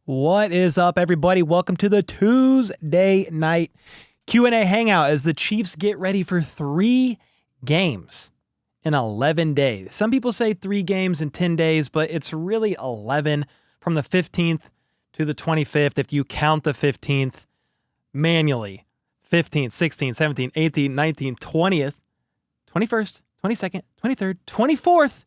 What is up, everybody? Welcome to the Tuesday night Q&A Hangout as the Chiefs get ready for 3 games in 11 days. Some people say 3 games in 10 days, but it's really 11 from the 15th to the 25th if you count the 15th manually. 15th, 16th, 17th, 18th, 19th, 20th, 21st, 22nd, 23rd, 24th,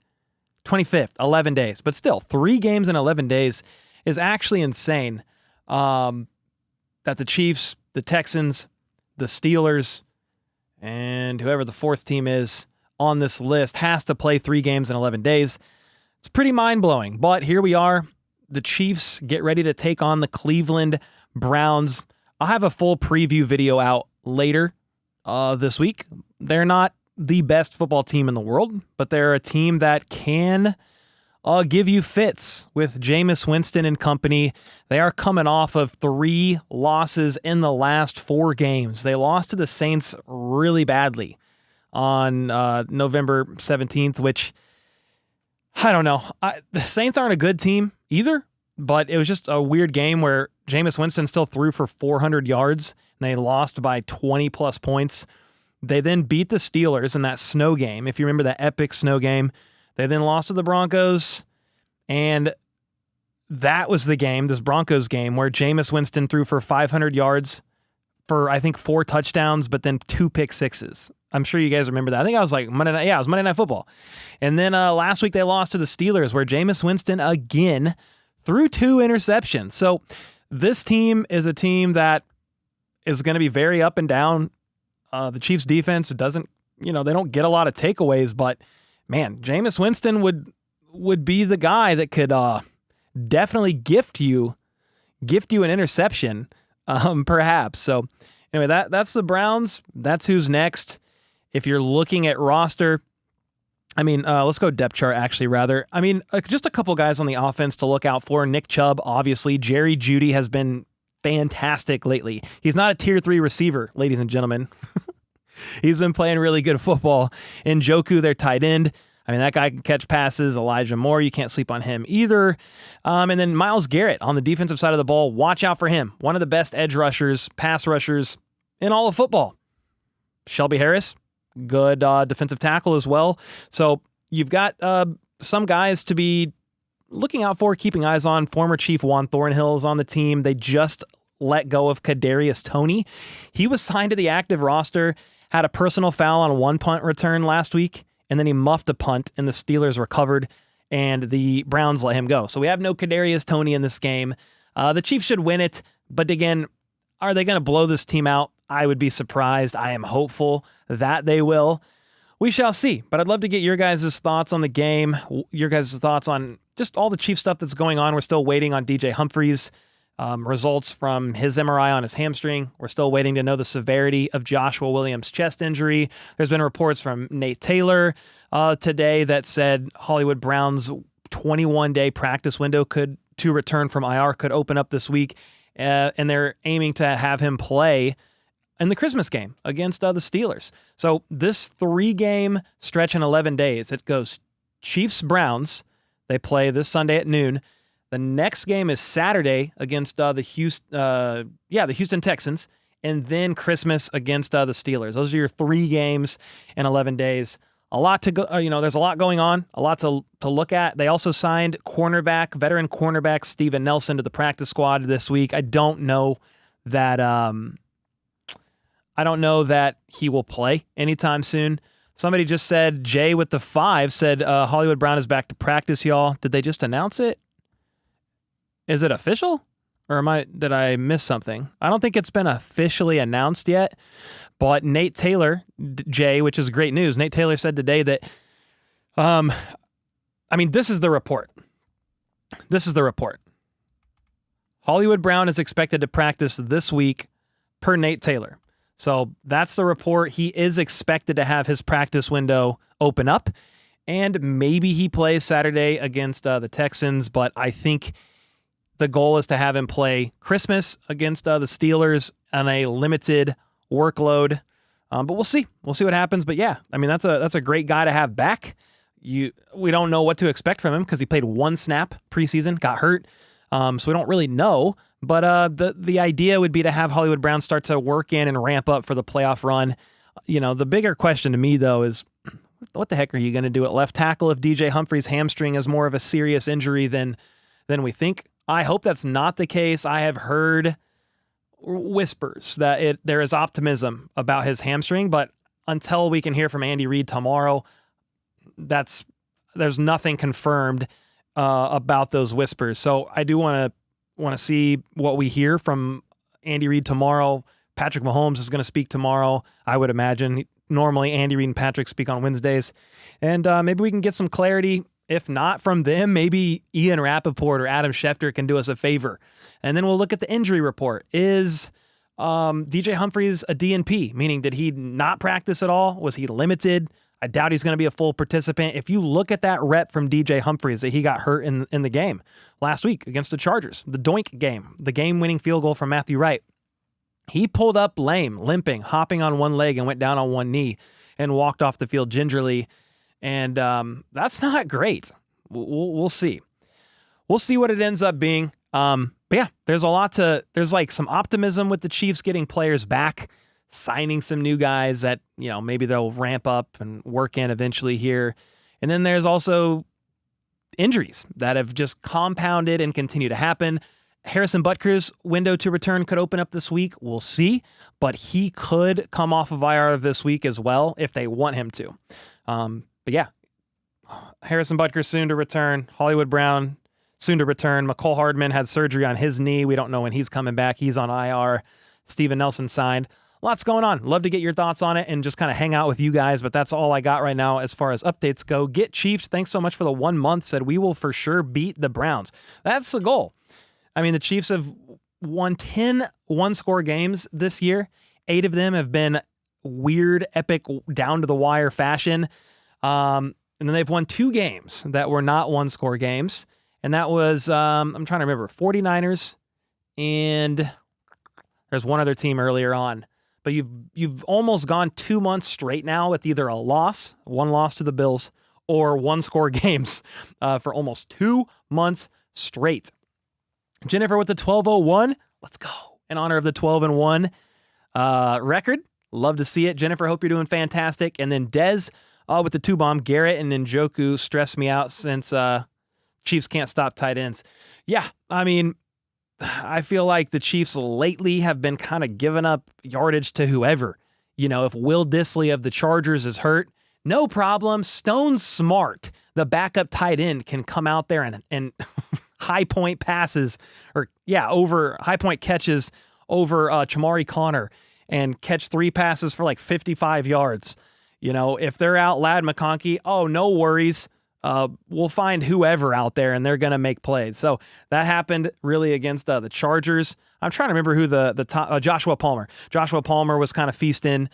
25th, 11 days. But still, 3 games in 11 days is actually insane. That the Chiefs, the Texans, the Steelers, and whoever the 4th team is on this list has to play 3 games in 11 days. It's pretty mind-blowing, but here we are. The Chiefs get ready to take on the Cleveland Browns. I'll have a full preview video out later this week. They're not the best football team in the world, but they're a team that can give you fits with Jameis Winston and company. They are coming off of 3 losses in the last 4 games. They lost to the Saints really badly on November 17th, which, I don't know. The Saints aren't a good team either, but it was just a weird game where Jameis Winston still threw for 400 yards, and they lost by 20-plus points. They then beat the Steelers in that snow game, if you remember that epic snow game. They then lost to the Broncos, and that was the game, this Broncos game, where Jameis Winston threw for 500 yards for, I think, 4 touchdowns, but then 2 pick sixes. I'm sure you guys remember that. I think I was like Monday night. Yeah, it was Monday Night Football. And then last week they lost to the Steelers, where Jameis Winston again threw 2 interceptions. So this team is a team that is going to be very up and down. The Chiefs defense doesn't, they don't get a lot of takeaways, but man, Jameis Winston would be the guy that could definitely gift you an interception, perhaps. So anyway, that's the Browns. That's who's next. If you're looking at roster, let's go depth chart actually rather. Just a couple guys on the offense to look out for. Nick Chubb, obviously. Jerry Jeudy has been fantastic lately. He's not a tier 3 receiver, ladies and gentlemen. He's been playing really good football. Njoku, their tight end. That guy can catch passes. Elijah Moore, you can't sleep on him either. And then Myles Garrett on the defensive side of the ball. Watch out for him. One of the best edge rushers, pass rushers in all of football. Shelby Harris, good defensive tackle as well. So you've got some guys to be looking out for, keeping eyes on. Former Chief Juan Thornhill is on the team. They just let go of Kadarius Toney. He was signed to the active roster, had a personal foul on 1 punt return last week, and then he muffed a punt, and the Steelers recovered, and the Browns let him go. So we have no Kadarius Toney in this game. The Chiefs should win it, but again, are they going to blow this team out? I would be surprised. I am hopeful that they will. We shall see, but I'd love to get your guys' thoughts on the game, your guys' thoughts on just all the Chiefs stuff that's going on. We're still waiting on DJ Humphries' results from his MRI on his hamstring. We're still waiting to know the severity of Joshua Williams' chest injury. There's been reports from Nate Taylor today that said Hollywood Brown's 21-day practice window to return from IR could open up this week, and they're aiming to have him play in the Christmas game against the Steelers. So this 3-game stretch in 11 days, it goes Chiefs-Browns. They play this Sunday at noon. The next game is Saturday against the Houston Texans, and then Christmas against the Steelers. Those are your 3 games in 11 days. A lot to go. There's a lot going on, a lot to look at. They also signed veteran cornerback Steven Nelson to the practice squad this week. I don't know that he will play anytime soon. Somebody just said, Jay with the 5 said Hollywood Brown is back to practice, y'all. Did they just announce it? Is it official? Or did I miss something? I don't think it's been officially announced yet, but Nate Taylor, Jay, which is great news. Nate Taylor said today that, this is the report. Hollywood Brown is expected to practice this week per Nate Taylor. So that's the report. He is expected to have his practice window open up, and maybe he plays Saturday against the Texans, but I think the goal is to have him play Christmas against the Steelers on a limited workload. But we'll see. We'll see what happens. But yeah, that's a great guy to have back. We don't know what to expect from him because he played 1 snap preseason, got hurt. So we don't really know. But the idea would be to have Hollywood Brown start to work in and ramp up for the playoff run. The bigger question to me, though, is what the heck are you going to do at left tackle if DJ Humphries' hamstring is more of a serious injury than we think? I hope that's not the case. I have heard whispers that there is optimism about his hamstring, but until we can hear from Andy Reid tomorrow, there's nothing confirmed about those whispers. So I do want to see what we hear from Andy Reid tomorrow. Patrick Mahomes is going to speak tomorrow, I would imagine. Normally, Andy Reid and Patrick speak on Wednesdays. And maybe we can get some clarity. If not from them, maybe Ian Rappaport or Adam Schefter can do us a favor. And then we'll look at the injury report. Is DJ Humphries a DNP? Meaning, did he not practice at all? Was he limited? I doubt he's going to be a full participant. If you look at that rep from DJ Humphries that he got hurt in the game last week against the Chargers, the doink game, the game-winning field goal from Matthew Wright, he pulled up lame, limping, hopping on one leg and went down on one knee and walked off the field gingerly. And that's not great. We'll see. We'll see what it ends up being. But yeah, there's like some optimism with the Chiefs getting players back, signing some new guys that, maybe they'll ramp up and work in eventually here. And then there's also injuries that have just compounded and continue to happen. Harrison Butker's window to return could open up this week. We'll see. But he could come off of IR this week as well if they want him to. But yeah, Harrison Butker soon to return. Hollywood Brown soon to return. McCole Hardman had surgery on his knee. We don't know when he's coming back. He's on IR. Steven Nelson signed. Lots going on. Love to get your thoughts on it and just kind of hang out with you guys, but that's all I got right now as far as updates go. Get Chiefs, thanks so much for the 1 month, said we will for sure beat the Browns. That's the goal. I mean, the Chiefs have won 10 one-score games this year. 8 of them have been weird, epic, down-to-the-wire fashion. And then they've won 2 games that were not one-score games. And that was, I'm trying to remember, 49ers and there's one other team earlier on. But you've almost gone 2 months straight now with either one loss to the Bills, or one-score games for almost 2 months straight. Jennifer with the 12-0-1. Let's go. In honor of the 12-1 record. Love to see it. Jennifer, hope you're doing fantastic. And then Dez with the 2-bomb. Garrett and Njoku stress me out since Chiefs can't stop tight ends. Yeah, I mean, I feel like the Chiefs lately have been kind of giving up yardage to whoever. If Will Dissly of the Chargers is hurt, no problem. Stone Smart, the backup tight end, can come out there and high point passes over high point catches over Chamari Connor and catch 3 passes for like 55 yards. If they're out Ladd McConkey, no worries. We'll find whoever out there and they're going to make plays. So that happened really against the Chargers. I'm trying to remember who the top, Joshua Palmer. Joshua Palmer was kind of feasting.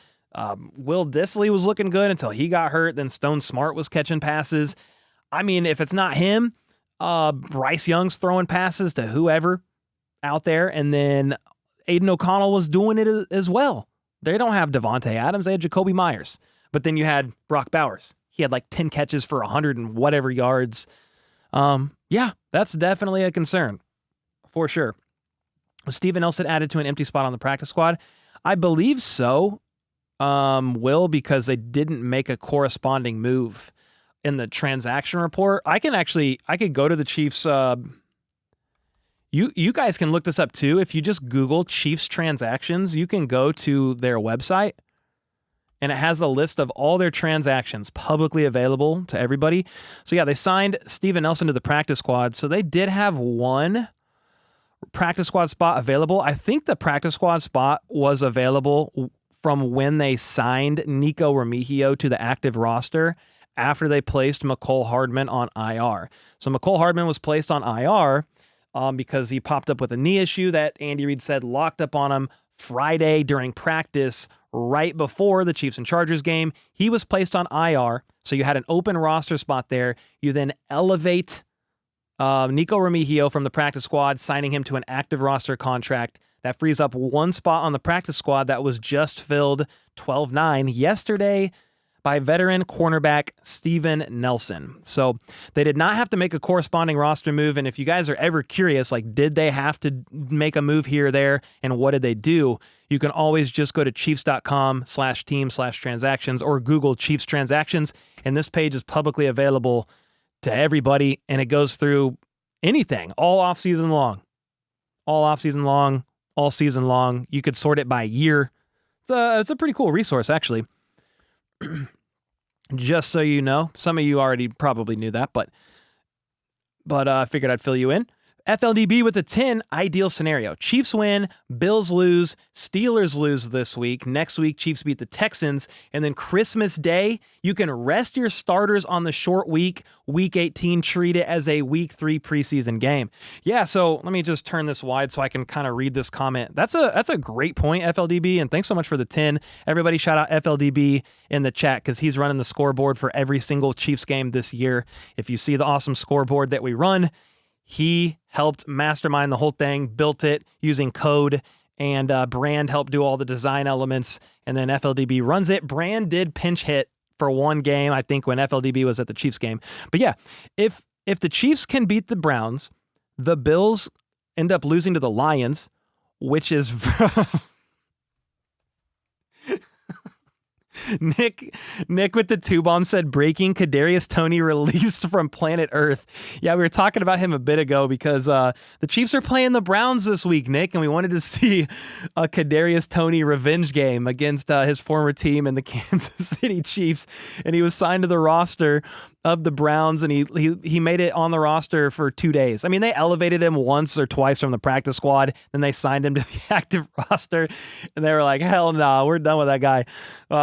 Will Dissly was looking good until he got hurt. Then Stone Smart was catching passes. I mean, if it's not him, Bryce Young's throwing passes to whoever out there. And then Aiden O'Connell was doing it as well. They don't have Devontae Adams. They had Jacoby Myers. But then you had Brock Bowers. He had like 10 catches for 100 and whatever yards. Yeah, that's definitely a concern for sure. Was Steven Nelson added to an empty spot on the practice squad? I believe so, because they didn't make a corresponding move in the transaction report. I could go to the Chiefs. You guys can look this up too. If you just Google Chiefs transactions, you can go to their website. And it has the list of all their transactions publicly available to everybody. So yeah, they signed Steven Nelson to the practice squad. So they did have one practice squad spot available. I think the practice squad spot was available from when they signed Nico Remigio to the active roster after they placed McCole Hardman on IR. So McCole Hardman was placed on IR because he popped up with a knee issue that Andy Reid said locked up on him Friday during practice right before the Chiefs and Chargers game. He was placed on IR, so you had an open roster spot there. You then elevate Nico Remigio from the practice squad, signing him to an active roster contract. That frees up one spot on the practice squad that was just filled 12-9 yesterday by veteran cornerback Steven Nelson. So they did not have to make a corresponding roster move. And if you guys are ever curious, like, did they have to make a move here or there, and what did they do? You can always just go to chiefs.com/team/transactions or Google Chiefs transactions. And this page is publicly available to everybody. And it goes through anything all offseason long, all season long. You could sort it by year. It's a pretty cool resource, actually. Just so you know, some of you already probably knew that, but I figured I'd fill you in. FLDB with a 10, ideal scenario. Chiefs win, Bills lose, Steelers lose this week. Next week, Chiefs beat the Texans. And then Christmas Day, you can rest your starters on the short week. Week 18, treat it as a week 3 preseason game. Yeah, so let me just turn this wide so I can kind of read this comment. That's a great point, FLDB, and thanks so much for the 10. Everybody shout out FLDB in the chat because he's running the scoreboard for every single Chiefs game this year. If you see the awesome scoreboard that we run, he helped mastermind the whole thing, built it using code, and Brand helped do all the design elements, and then FLDB runs it. Brand did pinch hit for one game, I think, when FLDB was at the Chiefs game. But yeah, if the Chiefs can beat the Browns, the Bills end up losing to the Lions, which is... Nick with the 2-bomb said, breaking, Kadarius Toney released from planet Earth. Yeah, we were talking about him a bit ago because the Chiefs are playing the Browns this week, Nick, and we wanted to see a Kadarius Toney revenge game against his former team and the Kansas City Chiefs, and he was signed to the roster of the Browns, and he made it on the roster for 2 days. I mean, they elevated him once or twice from the practice squad, then they signed him to the active roster, and they were like, hell no, we're done with that guy,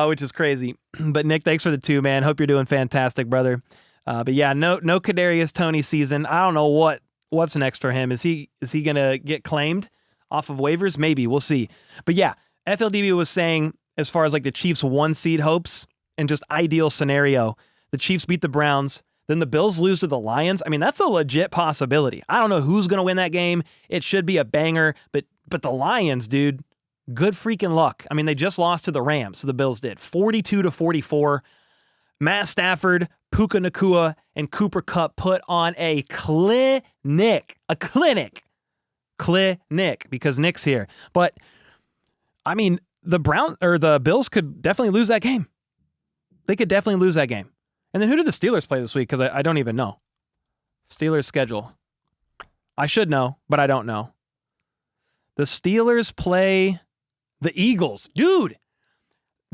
which is crazy. But Nick, thanks for the 2, man. Hope you're doing fantastic, brother. But yeah, no Kadarius Toney season. I don't know what's next for him. Is he gonna get claimed off of waivers? Maybe, we'll see. But yeah, FLDB was saying, as far as like the Chiefs 1 seed hopes and just ideal scenario, the Chiefs beat the Browns, then the Bills lose to the Lions. I mean, that's a legit possibility. I don't know who's going to win that game. It should be a banger, but the Lions, dude, good freaking luck. I mean, they just lost to the Rams, the Bills did, 42-44. Matt Stafford, Puka Nacua, and Cooper Kupp put on a clinic, because Nick's here. But, I mean, the Bills could definitely lose that game. They could definitely lose that game. And then who do the Steelers play this week? Because I don't even know. Steelers schedule. I should know, but I don't know. The Steelers play the Eagles. Dude,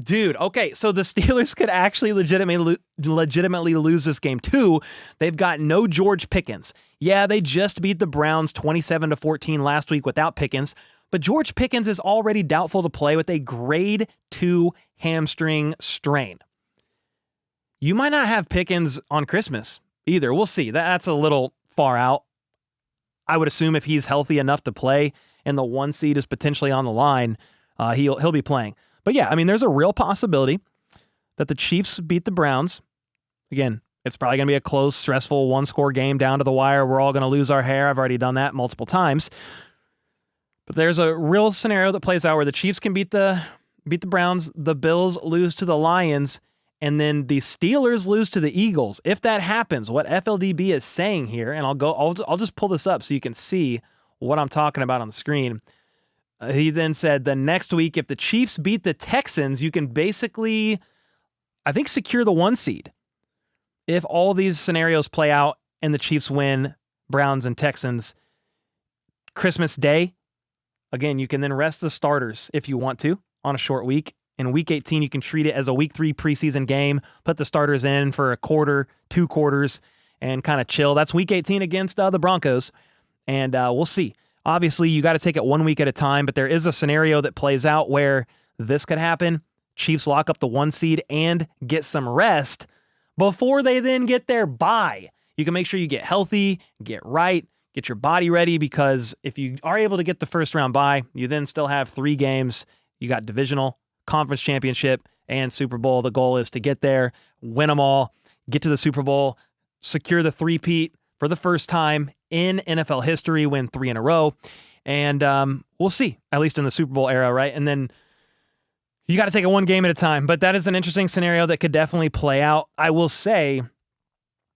okay, so the Steelers could actually legitimately lose this game too. They've got no George Pickens. Yeah, they just beat the Browns 27-14 last week without Pickens, but George Pickens is already doubtful to play with a grade 2 hamstring strain. You might not have Pickens on Christmas either. We'll see. That's a little far out. I would assume if he's healthy enough to play and the 1 seed is potentially on the line, he'll be playing. But yeah, I mean, there's a real possibility that the Chiefs beat the Browns. Again, it's probably going to be a close, stressful 1-score game down to the wire. We're all going to lose our hair. I've already done that multiple times. But there's a real scenario that plays out where the Chiefs can beat the Browns, the Bills lose to the Lions, and then the Steelers lose to the Eagles. If that happens, what FLDB is saying here, and I'll just pull this up so you can see what I'm talking about on the screen. He then said the next week, if the Chiefs beat the Texans, you can basically, I think, secure the 1 seed. If all these scenarios play out and the Chiefs win Browns and Texans, Christmas Day, again, you can then rest the starters if you want to on a short week. In week 18, you can treat it as a week 3 preseason game, put the starters in for a quarter, 2 quarters, and kind of chill. That's week 18 against the Broncos, and we'll see. Obviously, you got to take it 1 week at a time, but there is a scenario that plays out where this could happen. Chiefs lock up the 1 seed and get some rest before they then get their bye. You can make sure you get healthy, get right, get your body ready, because if you are able to get the first round bye, you then still have 3 games. You got divisional, conference championship, and Super Bowl. The goal is to get there, win them all, get to the Super Bowl, secure the three-peat for the first time in NFL history, win 3 in a row. And we'll see, at least in the Super Bowl era, right? And then You got to take it one game at a time, but that is an interesting scenario that could definitely play out. I will say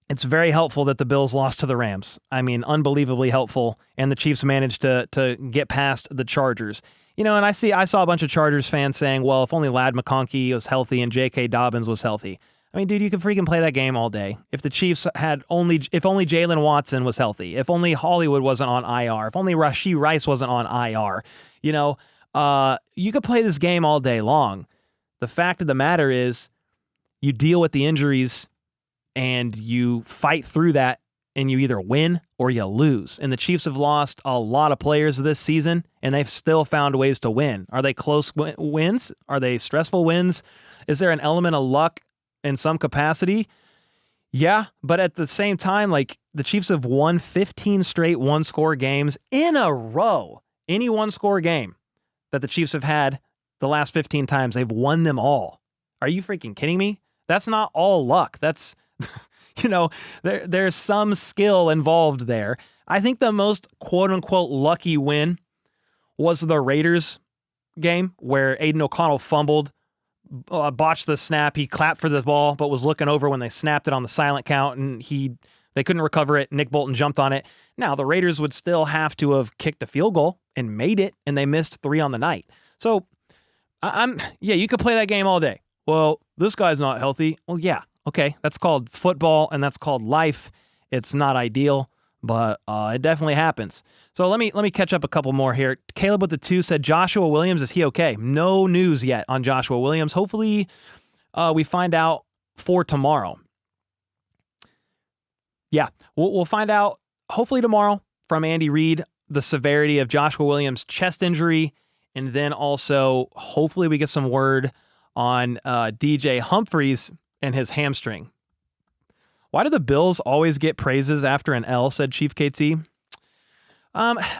it's very helpful that the Bills lost to the Rams. I mean, unbelievably helpful, and the Chiefs managed to get past the Chargers. And I saw a bunch of Chargers fans saying, well, if only Ladd McConkey was healthy and J.K. Dobbins was healthy. I mean, dude, you can freaking play that game all day. If the Chiefs if only Jalen Watson was healthy, if only Hollywood wasn't on IR, if only Rashee Rice wasn't on IR, you could play this game all day long. The fact of the matter is you deal with the injuries and you fight through that and you either win or you lose. And the Chiefs have lost a lot of players this season and they've still found ways to win. Are they close wins? Are they stressful wins? Is there an element of luck in some capacity? Yeah, but at the same time, like the Chiefs have won 15 straight one-score games in a row. Any one-score game that the Chiefs have had the last 15 times, they've won them all. Are you freaking kidding me? That's not all luck. That's, there's some skill involved there. I think the most quote-unquote lucky win was the Raiders game where Aiden O'Connell fumbled, botched the snap. He clapped for the ball, but was looking over when they snapped it on the silent count, and they couldn't recover it. Nick Bolton jumped on it. Now, the Raiders would still have to have kicked a field goal and made it, and they missed 3 on the night. So, you could play that game all day. Well, this guy's not healthy. Well, yeah, okay, that's called football, and that's called life. It's not ideal, but it definitely happens. So let me catch up a couple more here. Caleb with the 2 said, Joshua Williams, is he okay? No news yet on Joshua Williams. Hopefully we find out for tomorrow. Yeah, we'll find out hopefully tomorrow from Andy Reid the severity of Joshua Williams' chest injury, and then also hopefully we get some word on DJ Humphries and his hamstring. Why do the Bills always get praises after an L, said Chief KT.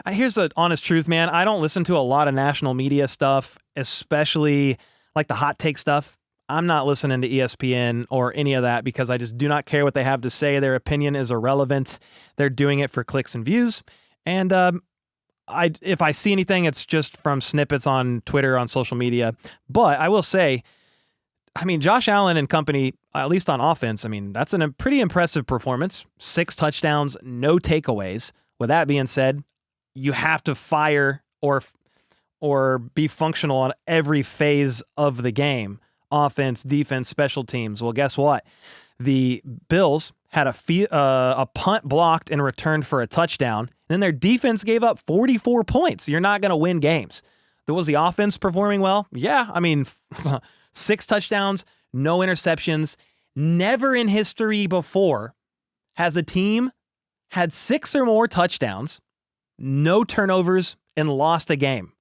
Here's the honest truth, man. I don't listen to a lot of national media stuff, especially like the hot take stuff. I'm not listening to ESPN or any of that because I just do not care what they have to say. Their opinion is irrelevant. They're doing it for clicks and views. And if I see anything, it's just from snippets on Twitter, on social media. But I will say, Josh Allen and company, at least on offense, that's a pretty impressive performance. 6 touchdowns, no takeaways. With that being said, you have to fire or be functional on every phase of the game. Offense, defense, special teams. Well, guess what? The Bills had a punt blocked and returned for a touchdown. Then their defense gave up 44 points. You're not going to win games. Was the offense performing well? Yeah, 6 touchdowns, no interceptions. Never in history before has a team had 6 or more touchdowns, no turnovers, and lost a game.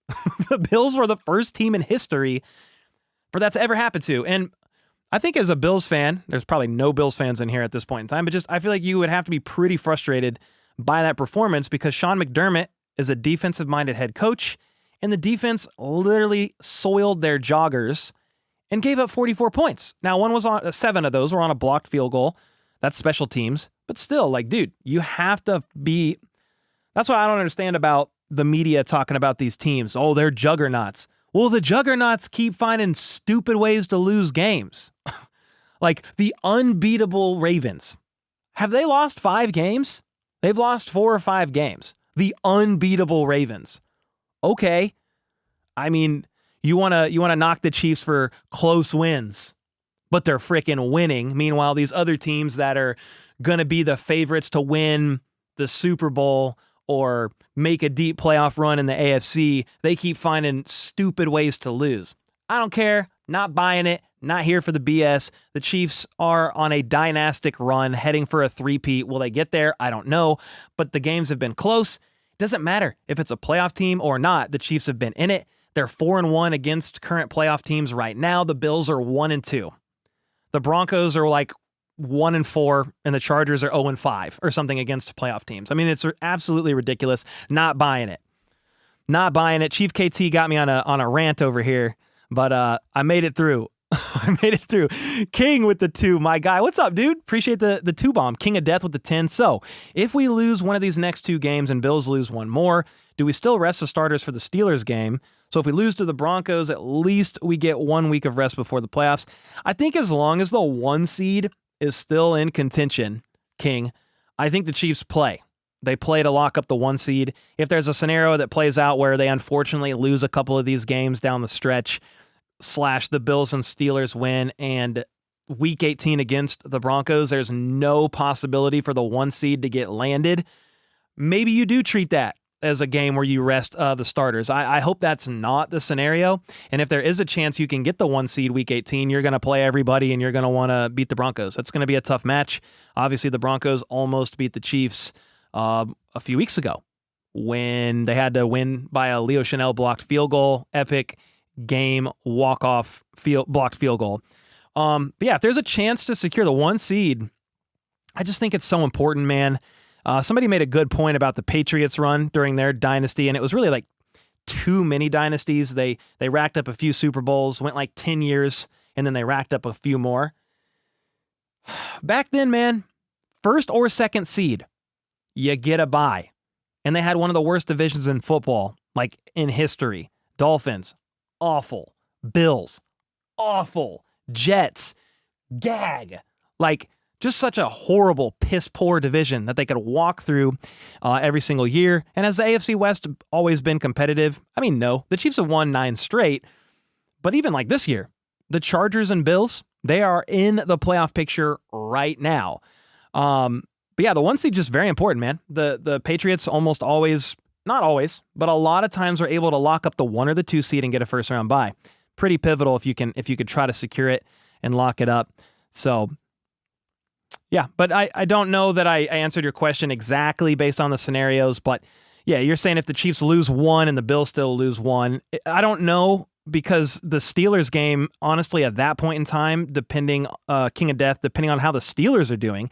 The Bills were the first team in history for that to ever happen to. And I think as a Bills fan, there's probably no Bills fans in here at this point in time, but I feel like you would have to be pretty frustrated by that performance because Sean McDermott is a defensive-minded head coach, and the defense literally soiled their joggers and gave up 44 points. Now, 7 of those were on a blocked field goal. That's special teams. But still, dude, you have to be... That's what I don't understand about the media talking about these teams. Oh, they're juggernauts. Well, the juggernauts keep finding stupid ways to lose games. Like the unbeatable Ravens. Have they lost 5 games? They've lost 4 or 5 games. The unbeatable Ravens. Okay. You want to knock the Chiefs for close wins, but they're freaking winning. Meanwhile, these other teams that are going to be the favorites to win the Super Bowl or make a deep playoff run in the AFC, they keep finding stupid ways to lose. I don't care. Not buying it. Not here for the BS. The Chiefs are on a dynastic run heading for a 3-peat. Will they get there? I don't know. But the games have been close. It doesn't matter if it's a playoff team or not. The Chiefs have been in it. They're 4-1 against current playoff teams right now. The Bills are 1-2. The Broncos are 1-4, and the Chargers are 0-5 or something against playoff teams. It's absolutely ridiculous. Not buying it. Not buying it. Chief KT got me on a rant over here, but I made it through. I made it through. King with the 2, my guy. What's up, dude? Appreciate the 2 bomb. King of Death with the 10. So, if we lose one of these next 2 games and Bills lose one more, Do we still rest the starters for the Steelers game? So if we lose to the Broncos, at least we get 1 week of rest before the playoffs. I think as long as the 1 seed is still in contention, King, I think the Chiefs play. They play to lock up the 1 seed. If there's a scenario that plays out where they unfortunately lose a couple of these games down the stretch, / the Bills and Steelers win, and week 18 against the Broncos, there's no possibility for the 1 seed to get landed, maybe you do treat that as a game where you rest the starters. I hope that's not the scenario. And if there is a chance you can get the 1 seed week 18, you're going to play everybody and you're going to want to beat the Broncos. That's going to be a tough match. Obviously, the Broncos almost beat the Chiefs a few weeks ago when they had to win by a Leo Chanel blocked field goal, epic game walk-off blocked field goal. But yeah, if there's a chance to secure the 1 seed, I just think it's so important, man. Somebody made a good point about the Patriots run during their dynasty, and it was really like too many dynasties. They racked up a few Super Bowls, went like 10 years, and then they racked up a few more. Back then, man, 1st or 2nd seed, you get a bye. And they had one of the worst divisions in football, like in history. Dolphins, awful. Bills, awful. Jets, gag. Like, just such a horrible, piss-poor division that they could walk through every single year. And has the AFC West always been competitive? I mean, no. The Chiefs have won 9 straight. But even like this year, the Chargers and Bills, they are in the playoff picture right now. But yeah, the 1 seed just very important, man. The Patriots almost always, not always, but a lot of times are able to lock up the 1 or the 2 seed and get a first-round bye. Pretty pivotal if you could try to secure it and lock it up. So yeah, but I don't know that I answered your question exactly based on the scenarios, but yeah, you're saying if the Chiefs lose 1 and the Bills still lose 1, I don't know, because the Steelers game, honestly, at that point in time, depending, King of Death, depending on how the Steelers are doing,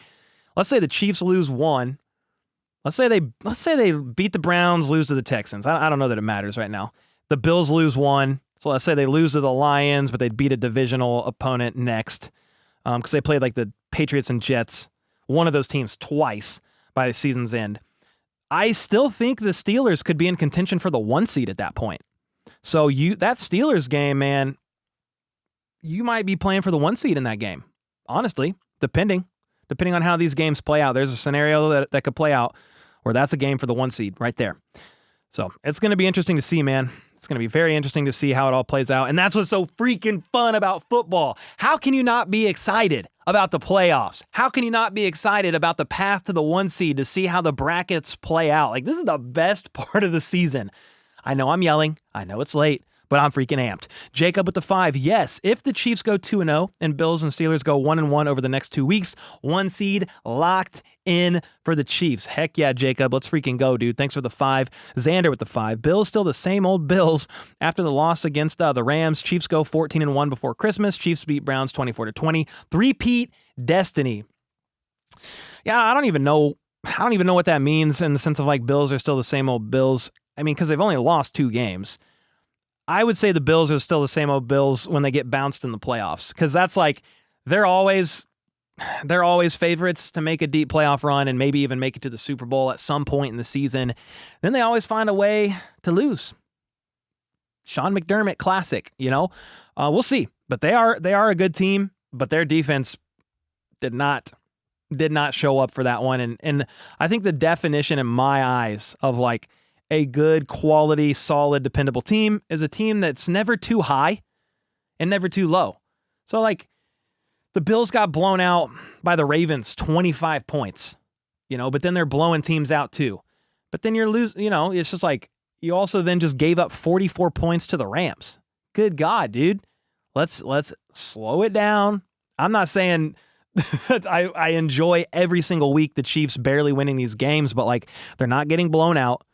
let's say the Chiefs lose 1, let's say they beat the Browns, lose to the Texans. I don't know that it matters right now. The Bills lose 1, so let's say they lose to the Lions, but they'd beat a divisional opponent next, because they played like the Patriots and Jets, one of those teams, twice by the season's end. I still think the Steelers could be in contention for the 1 seed at that point. So that Steelers game, man, you might be playing for the 1 seed in that game. Honestly, depending on how these games play out. There's a scenario that could play out where that's a game for the 1 seed right there. So it's going to be interesting to see, man. It's going to be very interesting to see how it all plays out. And that's what's so freaking fun about football. How can you not be excited about the playoffs? How can you not be excited about the path to the 1 seed to see how the brackets play out? Like, this is the best part of the season. I know I'm yelling. I know it's late, but I'm freaking amped. Jacob with the 5. Yes, if the Chiefs go 2-0 and Bills and Steelers go 1-1 over the next 2 weeks, 1 seed locked in for the Chiefs. Heck yeah, Jacob. Let's freaking go, dude. Thanks for the 5. Xander with the 5. Bills still the same old Bills after the loss against the Rams. Chiefs go 14-1 before Christmas. Chiefs beat Browns 24-20. Three-peat destiny. Yeah, I don't even know what that means in the sense of like Bills are still the same old Bills. I mean, because they've only lost 2 games. I would say the Bills are still the same old Bills when they get bounced in the playoffs, because that's like they're always favorites to make a deep playoff run and maybe even make it to the Super Bowl at some point in the season. Then they always find a way to lose. Sean McDermott classic, you know. We'll see, but they are a good team, but their defense did not show up for that one, and I think the definition in my eyes of like a good, quality, solid, dependable team is a team that's never too high and never too low. So, like, the Bills got blown out by the Ravens 25 points, you know, but then they're blowing teams out too. But then you're losing, you know, it's just like you also then just gave up 44 points to the Rams. Good God, dude. Let's slow it down. I'm not saying I enjoy every single week the Chiefs barely winning these games, but like they're not getting blown out.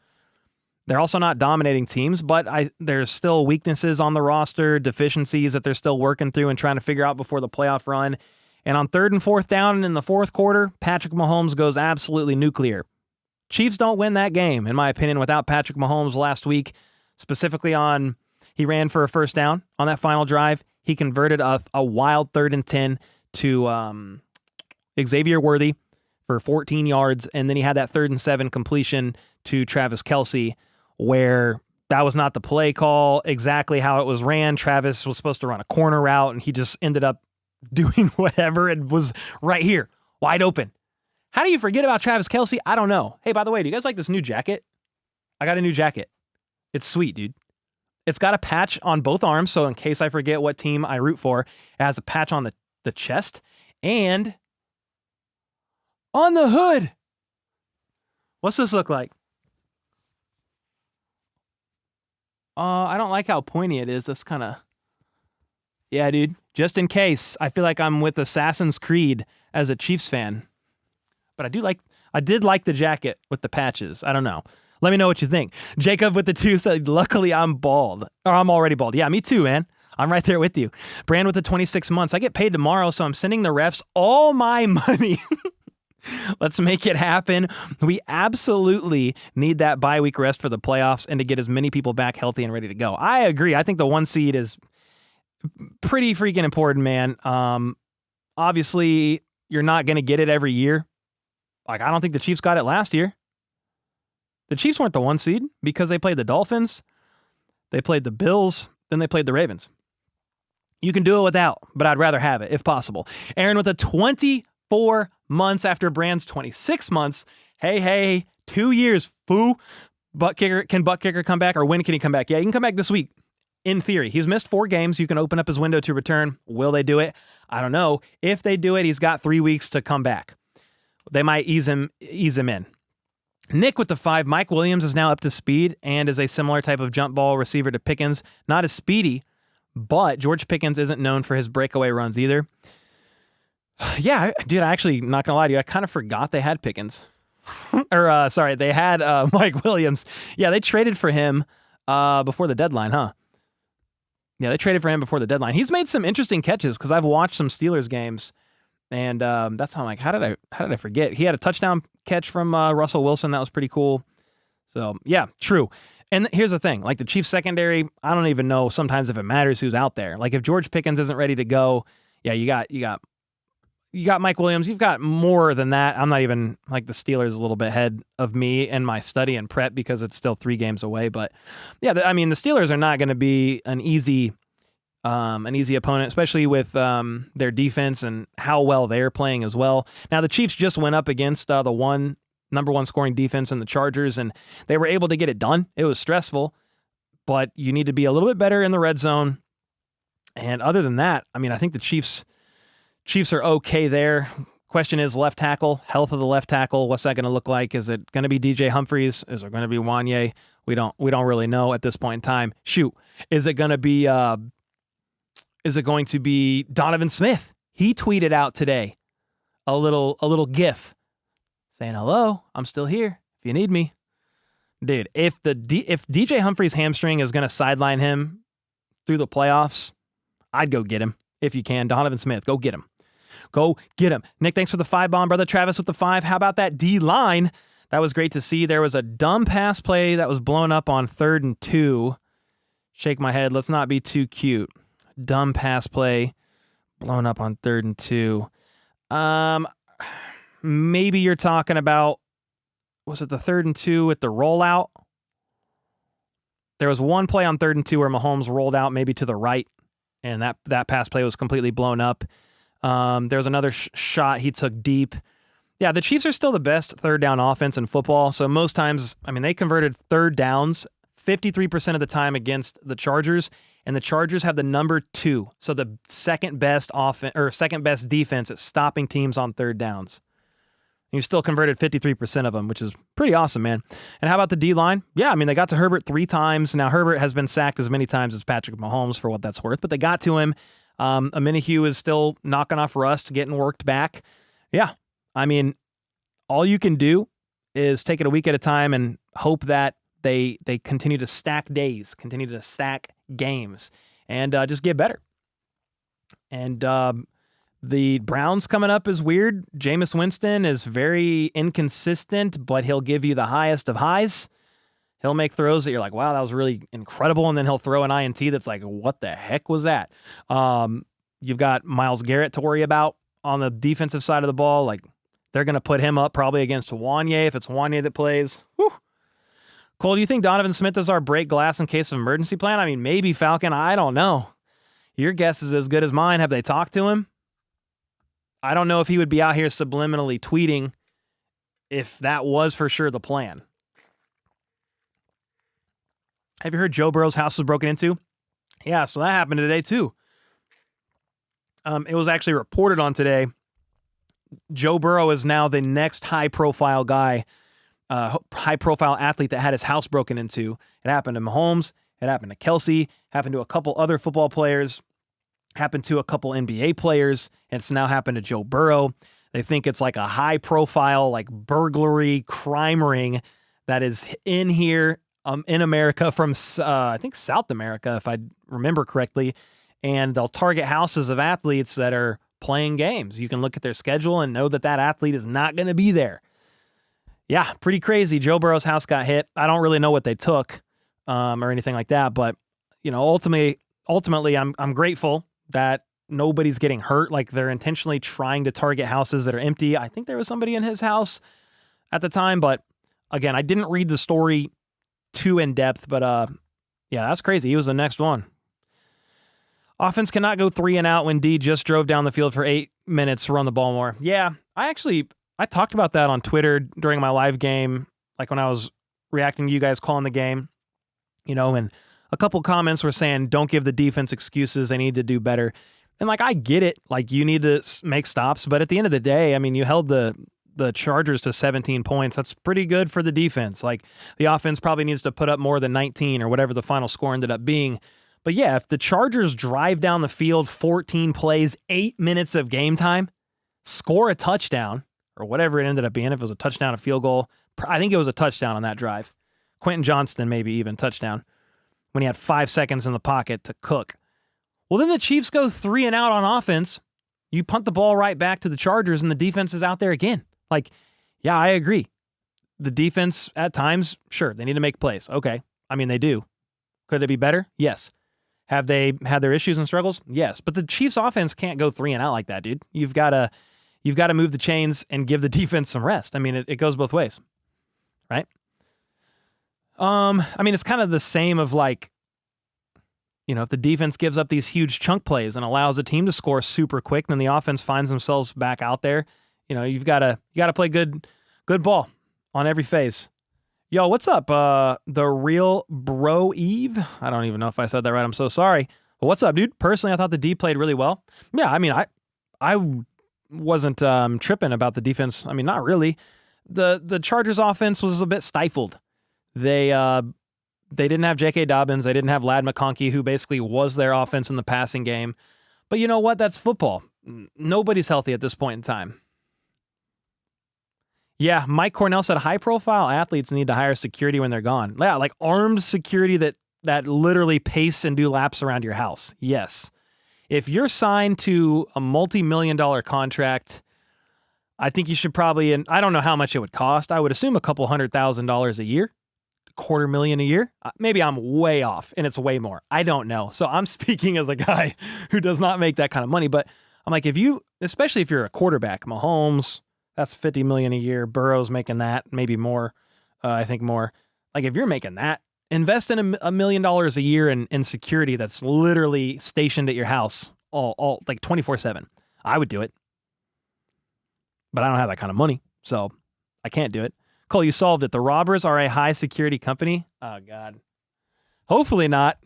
They're also not dominating teams, but there's still weaknesses on the roster, deficiencies that they're still working through and trying to figure out before the playoff run. And on 3rd and 4th down and in the 4th quarter, Patrick Mahomes goes absolutely nuclear. Chiefs don't win that game, in my opinion, without Patrick Mahomes last week, specifically he ran for a first down on that final drive. He converted a wild 3rd and 10 to Xavier Worthy for 14 yards, and then he had that 3rd and 7 completion to Travis Kelce. where that was not the play call exactly how it was ran. Travis was supposed to run a corner route, and he just ended up doing whatever and was right here, wide open. How do you forget about Travis Kelce? I don't know. Hey, by the way, do you guys like this new jacket? I got a new jacket. It's sweet, dude. It's got a patch on both arms, so in case I forget what team I root for, it has a patch on the chest and on the hood. What's this look like? I don't like how pointy it is. That's kind of... Yeah, dude. Just in case. I feel like I'm with Assassin's Creed as a Chiefs fan. But I did like the jacket with the patches. I don't know. Let me know what you think. Jacob with the 2 said, luckily I'm bald. Or I'm already bald. Yeah, me too, man. I'm right there with you. Brand with the 26 months. I get paid tomorrow, so I'm sending the refs all my money. Let's make it happen. We absolutely need that bye week rest for the playoffs and to get as many people back healthy and ready to go. I agree. I think the 1 seed is pretty freaking important, man. Obviously, you're not going to get it every year. Like, I don't think the Chiefs got it last year. The Chiefs weren't the 1 seed because they played the Dolphins, they played the Bills, then they played the Ravens. You can do it without, but I'd rather have it if possible. Aaron with a 24 months after Brand's 26 months. Hey, 2 years, foo. Can Butt Kicker come back, or when can he come back? Yeah, he can come back this week. In theory, he's missed 4 games. You can open up his window to return. Will they do it? I don't know. If they do it, he's got 3 weeks to come back. They might ease him in. Nick with the 5. Mike Williams is now up to speed and is a similar type of jump ball receiver to Pickens. Not as speedy, but George Pickens isn't known for his breakaway runs either. Yeah, dude, I actually, not going to lie to you, I kind of forgot they had Pickens. They had Mike Williams. Yeah, they traded for him before the deadline, huh? Yeah, they traded for him before the deadline. He's made some interesting catches because I've watched some Steelers games, and that's how I'm like, how did I forget? He had a touchdown catch from Russell Wilson. That was pretty cool. So, yeah, true. And here's the thing. Like, the Chiefs secondary, I don't even know sometimes if it matters who's out there. Like, if George Pickens isn't ready to go, yeah, you got Mike Williams. You've got more than that. I'm not even, like, the Steelers a little bit ahead of me in my study and prep because it's still 3 games away. But, yeah, the Steelers are not going to be an easy opponent, especially with their defense and how well they're playing as well. Now, the Chiefs just went up against the number 1 scoring defense in the Chargers, and they were able to get it done. It was stressful, but you need to be a little bit better in the red zone. And other than that, I think the Chiefs are okay there. Question is left tackle, health of the left tackle. What's that going to look like? Is it going to be DJ Humphries? Is it going to be Wanye? We don't really know at this point in time. Shoot, is it going to be Donovan Smith? He tweeted out today a little GIF saying, "Hello, I'm still here if you need me." Dude, if DJ Humphries' hamstring is going to sideline him through the playoffs, I'd go get him if you can. Donovan Smith, go get him. Go get him. Nick, thanks for the 5 bomb, brother. Travis with the 5. How about that D-line? That was great to see. There was a dumb pass play that was blown up on 3rd and 2. Shake my head. Let's not be too cute. Dumb pass play blown up on 3rd and 2. Maybe you're talking about, was it the 3rd and 2 with the rollout? There was one play on 3rd and 2 where Mahomes rolled out maybe to the right, and that pass play was completely blown up. There was another shot he took deep. Yeah, the Chiefs are still the best 3rd down offense in football. So most times, they converted 3rd downs 53% of the time against the Chargers, and the Chargers have the number 2. So the second best defense at stopping teams on 3rd downs. You still converted 53% of them, which is pretty awesome, man. And how about the D-line? Yeah, they got to Herbert 3 times. Now, Herbert has been sacked as many times as Patrick Mahomes, for what that's worth, but they got to him. Aminihu is still knocking off rust, getting worked back. Yeah, all you can do is take it a week at a time and hope that they continue to stack days, continue to stack games, and just get better. And the Browns coming up is weird. Jameis Winston is very inconsistent, but he'll give you the highest of highs. He'll make throws that you're like, wow, that was really incredible. And then he'll throw an INT that's like, what the heck was that? You've got Myles Garrett to worry about on the defensive side of the ball. Like, they're going to put him up probably against Wanye if it's Wanye that plays. Whew. Cole, do you think Donovan Smith is our break glass in case of emergency plan? I mean, maybe Falcon. I don't know. Your guess is as good as mine. Have they talked to him? I don't know if he would be out here subliminally tweeting if that was for sure the plan. Have you heard Joe Burrow's house was broken into? Yeah, so that happened today too. It was actually reported on today. Joe Burrow is now the next high-profile guy, high-profile athlete that had his house broken into. It happened to Mahomes. It happened to Kelsey. Happened to a couple other football players. Happened to a couple NBA players. And it's now happened to Joe Burrow. They think it's like a high-profile, like burglary crime ring that is in here in America from, I think, South America, if I remember correctly. And they'll target houses of athletes that are playing games. You can look at their schedule and know that that athlete is not going to be there. Yeah, pretty crazy. Joe Burrow's house got hit. I don't really know what they took or anything like that, but you know, ultimately, I'm grateful that nobody's getting hurt. Like they're intentionally trying to target houses that are empty. I think there was somebody in his house at the time, but again, I didn't read the story too in depth. But yeah, that's crazy. He was the next one. Offense cannot go 3 and out when D just drove down the field for 8 minutes to run the ball more. Yeah, I talked about that on Twitter during my live game, like when I was reacting to you guys calling the game, you know, and a couple comments were saying, don't give the defense excuses. They need to do better. And like, I get it. Like you need to make stops, but at the end of the day, I mean, you held the Chargers to 17 points. That's pretty good for the defense. Like the offense probably needs to put up more than 19 or whatever the final score ended up being. But yeah, if the Chargers drive down the field 14 plays, 8 minutes of game time, score a touchdown, or whatever it ended up being, if it was a touchdown, a field goal, I think it was a touchdown on that drive. Quentin Johnston maybe even touchdown when he had 5 seconds in the pocket to cook. Well, then the Chiefs go 3 and out on offense. You punt the ball right back to the Chargers and the defense is out there again. Like, yeah, I agree. The defense at times, sure, they need to make plays. Okay. I mean, they do. Could they be better? Yes. Have they had their issues and struggles? Yes. But the Chiefs offense can't go 3 and out like that, dude. You've got to move the chains and give the defense some rest. I mean, it goes both ways. Right? I mean, it's kind of the same of like, you know, if the defense gives up these huge chunk plays and allows the team to score super quick, then the offense finds themselves back out there. You know, you got to play good ball on every phase. Yo, what's up? The real bro Eve. I don't even know if I said that right. I'm so sorry. But what's up, dude? Personally, I thought the D played really well. Yeah, I mean, I wasn't tripping about the defense. I mean, not really. The Chargers offense was a bit stifled. They didn't have J.K. Dobbins. They didn't have Ladd McConkey, who basically was their offense in the passing game. But you know what? That's football. Nobody's healthy at this point in time. Yeah, Mike Cornell said high-profile athletes need to hire security when they're gone. Yeah, like armed security that literally pace and do laps around your house. Yes. If you're signed to a multi-million-dollar contract, I think you should probably, and I don't know how much it would cost. I would assume a couple $100,000 a year, $250,000 a year. Maybe I'm way off and it's way more. I don't know. So I'm speaking as a guy who does not make that kind of money. But I'm like, especially if you're a quarterback, Mahomes, that's $50 million a year. Burrow's making that, maybe more. I think more. Like if you're making that, invest in $1 million a year in security that's literally stationed at your house all like 24/7. I would do it, but I don't have that kind of money, so I can't do it. Cole, you solved it. The robbers are a high security company. Oh God, hopefully not.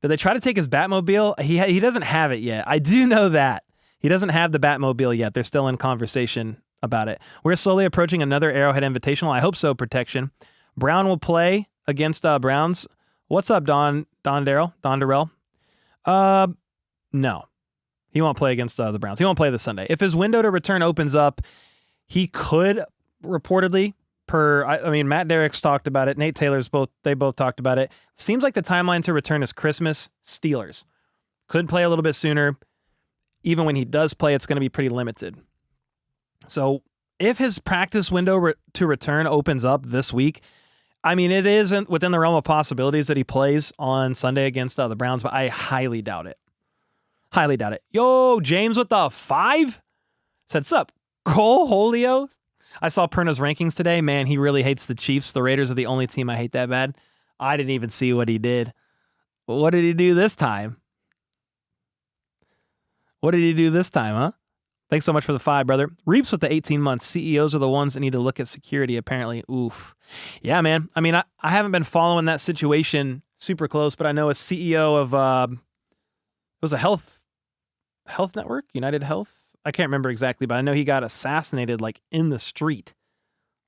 Did they try to take his Batmobile? He doesn't have it yet. I do know that. He doesn't have the Batmobile yet. They're still in conversation about it. We're slowly approaching another Arrowhead Invitational. I hope so, Protection. Brown will play against Browns. What's up, Don Darrell? No. He won't play against the Browns. He won't play this Sunday. If his window to return opens up, he could reportedly, Matt Derrick's talked about it. Nate Taylor's both talked about it. Seems like the timeline to return is Christmas. Steelers. Could play a little bit sooner. Even when he does play, it's going to be pretty limited. So if his practice window to return opens up this week, I mean, it isn't within the realm of possibilities that he plays on Sunday against the Browns, but I highly doubt it. Highly doubt it. Yo, James with the 5 said, sup, Cole Holio? I saw Perna's rankings today. Man, he really hates the Chiefs. The Raiders are the only team I hate that bad. I didn't even see what he did. What did he do this time? What did he do this time, huh? Thanks so much for the 5, brother. Reaps with the 18 months. CEOs are the ones that need to look at security, apparently. Oof. Yeah, man. I mean, I haven't been following that situation super close, but I know a CEO of, it was a health network, United Health. I can't remember exactly, but I know he got assassinated like in the street.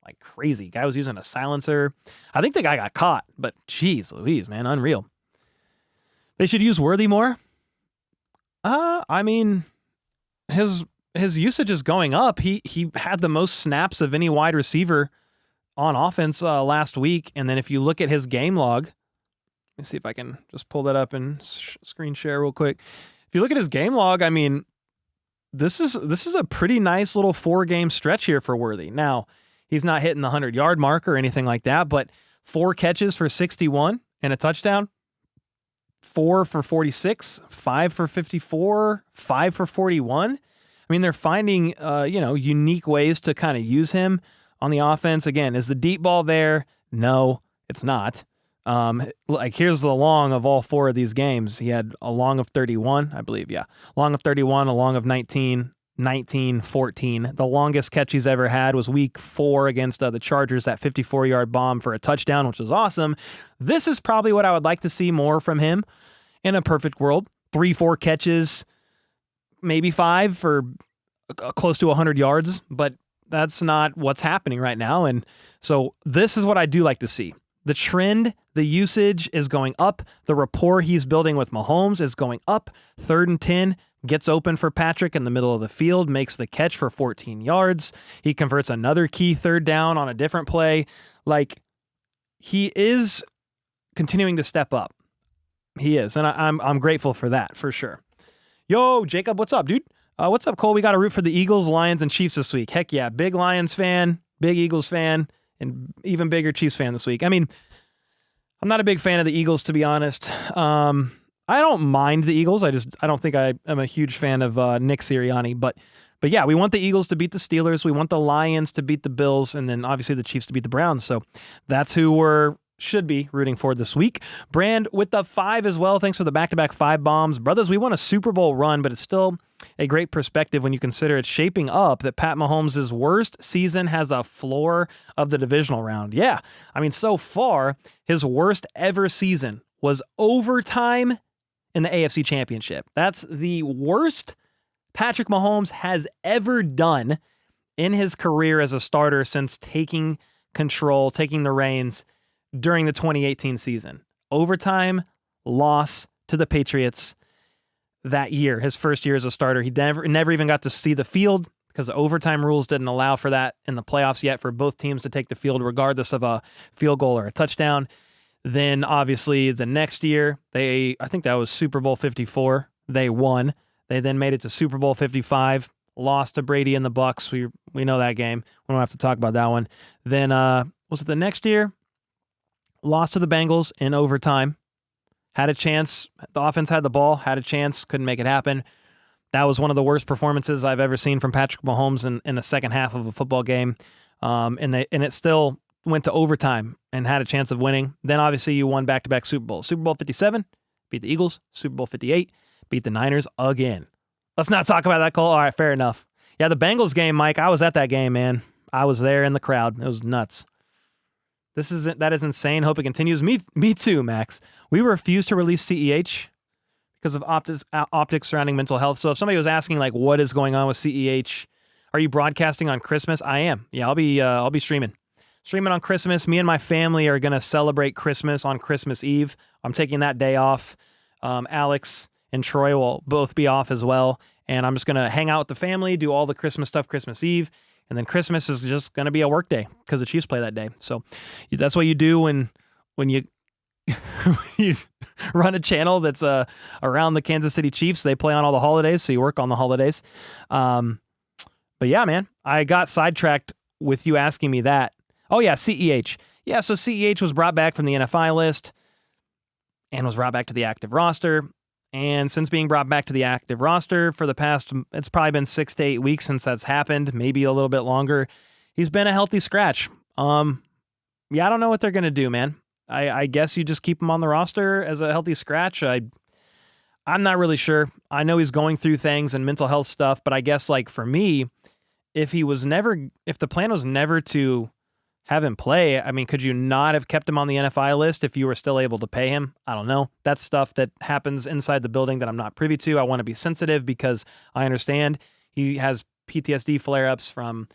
Like crazy. Guy was using a silencer. I think the guy got caught, but geez Louise, man, unreal. They should use Worthy more. I mean, his usage is going up. He had the most snaps of any wide receiver on offense last week. And then if you look at his game log, let me see if I can just pull that up and screen share real quick. If you look at his game log, I mean, this is a pretty nice little 4-game stretch here for Worthy. Now, he's not hitting the 100-yard mark or anything like that, but 4 catches for 61 and a touchdown. 4 for 46, 5 for 54, 5 for 41. I mean, they're finding, unique ways to kind of use him on the offense. Again, is the deep ball there? No, it's not. Here's the long of all 4 of these games. He had a long of 31, I believe. Yeah. Long of 31, a long of 19, 19, 14. The longest catch he's ever had was week 4 against the Chargers, that 54-yard bomb for a touchdown, which was awesome. This is probably what I would like to see more from him in a perfect world. 3-4 catches, maybe 5 for close to 100 yards, but that's not what's happening right now. And so this is what I do like to see. The trend, the usage is going up. The rapport he's building with Mahomes is going up. 3rd and 10, gets open for Patrick in the middle of the field, makes the catch for 14 yards. He converts another key 3rd down on a different play. Like, he is continuing to step up. He is, and I'm grateful for that, for sure. Yo, Jacob, what's up, dude? What's up, Cole? We got to root for the Eagles, Lions, and Chiefs this week. Heck yeah, big Lions fan, big Eagles fan, and even bigger Chiefs fan this week. I mean, I'm not a big fan of the Eagles, to be honest. I don't mind the Eagles. I don't think I am a huge fan of Nick Sirianni. But yeah, we want the Eagles to beat the Steelers. We want the Lions to beat the Bills, and then obviously the Chiefs to beat the Browns. So that's who should be rooting for this week. Brand with the 5 as well. Thanks for the back-to-back 5 bombs. Brothers, we won a Super Bowl run, but it's still a great perspective when you consider it's shaping up that Pat Mahomes' worst season has a floor of the divisional round. Yeah, I mean, so far, his worst ever season was overtime in the AFC Championship. That's the worst Patrick Mahomes has ever done in his career as a starter since taking control, taking the reins during the 2018 season. Overtime loss to the Patriots that year, his first year as a starter. He never even got to see the field because the overtime rules didn't allow for that in the playoffs yet for both teams to take the field regardless of a field goal or a touchdown. Then obviously the next year, I think that was Super Bowl 54. They won. They then made it to Super Bowl 55, lost to Brady and the Bucks. We know that game. We don't have to talk about that one. Then was it the next year? Lost to the Bengals in overtime. Had a chance. The offense had the ball, had a chance, couldn't make it happen. That was one of the worst performances I've ever seen from Patrick Mahomes in the second half of a football game. And it still went to overtime and had a chance of winning. Then obviously you won back-to-back Super Bowls. Super Bowl 57, beat the Eagles. Super Bowl 58, beat the Niners again. Let's not talk about that, Cole. All right, fair enough. Yeah, the Bengals game, Mike, I was at that game, man. I was there in the crowd. It was nuts. That is insane. Hope it continues. Me too, Max. We refuse to release CEH because of optics surrounding mental health. So if somebody was asking like what is going on with CEH, are you broadcasting on Christmas? I am. Yeah, I'll be streaming on Christmas. Me and my family are gonna celebrate Christmas on Christmas Eve. I'm taking that day off. Alex and Troy will both be off as well, and I'm just gonna hang out with the family, do all the Christmas stuff Christmas Eve. And then Christmas is just going to be a work day because the Chiefs play that day. So that's what you do when you you run a channel that's around the Kansas City Chiefs. They play on all the holidays, so you work on the holidays. But yeah, man, I got sidetracked with you asking me that. Oh yeah, CEH. Yeah, so CEH was brought back from the NFI list and was brought back to the active roster. And since being brought back to the active roster for the past, it's probably been 6 to 8 weeks since that's happened, maybe a little bit longer. he's been a healthy scratch. Yeah, I don't know what they're gonna do, man. I guess you just keep him on the roster as a healthy scratch. I'm not really sure. I know he's going through things and mental health stuff, but I guess like for me, if the plan was never to have him play, I mean, could you not have kept him on the NFI list if you were still able to pay him? I don't know. That's stuff that happens inside the building that I'm not privy to. I want to be sensitive because I understand he has PTSD flare-ups from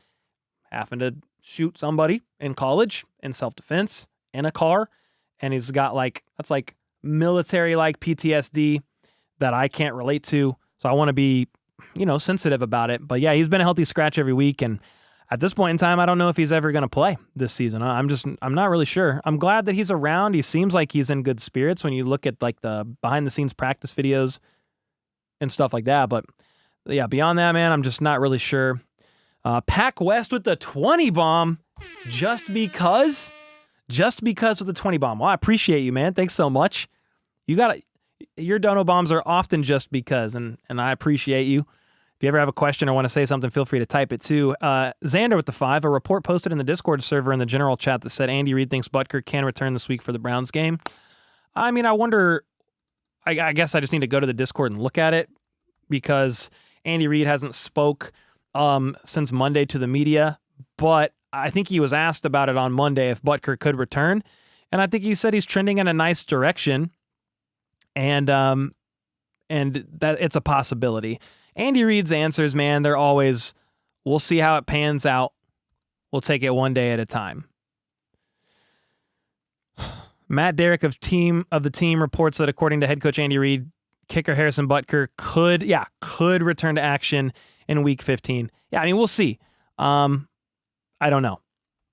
having to shoot somebody in college in self-defense in a car. And he's got that's like military-like PTSD that I can't relate to. So I want to be, sensitive about it. But yeah, he's been a healthy scratch every week. And at this point in time, I don't know if he's ever going to play this season. I'm not really sure. I'm glad that he's around. He seems like he's in good spirits when you look at like the behind the scenes practice videos and stuff like that. But yeah, beyond that, man, I'm just not really sure. Pac West with the 20 bomb just because with the 20 bomb. Well, I appreciate you, man. Thanks so much. Your dono bombs are often just because, and I appreciate you. If you ever have a question or want to say something, feel free to type it too. Xander with the 5, a report posted in the Discord server in the general chat that said Andy Reid thinks Butker can return this week for the Browns game. I mean, I wonder, I guess I just need to go to the Discord and look at it because Andy Reid hasn't spoke since Monday to the media, but I think he was asked about it on Monday if Butker could return, and I think he said he's trending in a nice direction, and that it's a possibility. Andy Reid's answers, man, they're always, we'll see how it pans out. We'll take it one day at a time. Matt Derrick of the team reports that according to head coach Andy Reid, kicker Harrison Butker could return to action in week 15. Yeah, I mean, we'll see. I don't know.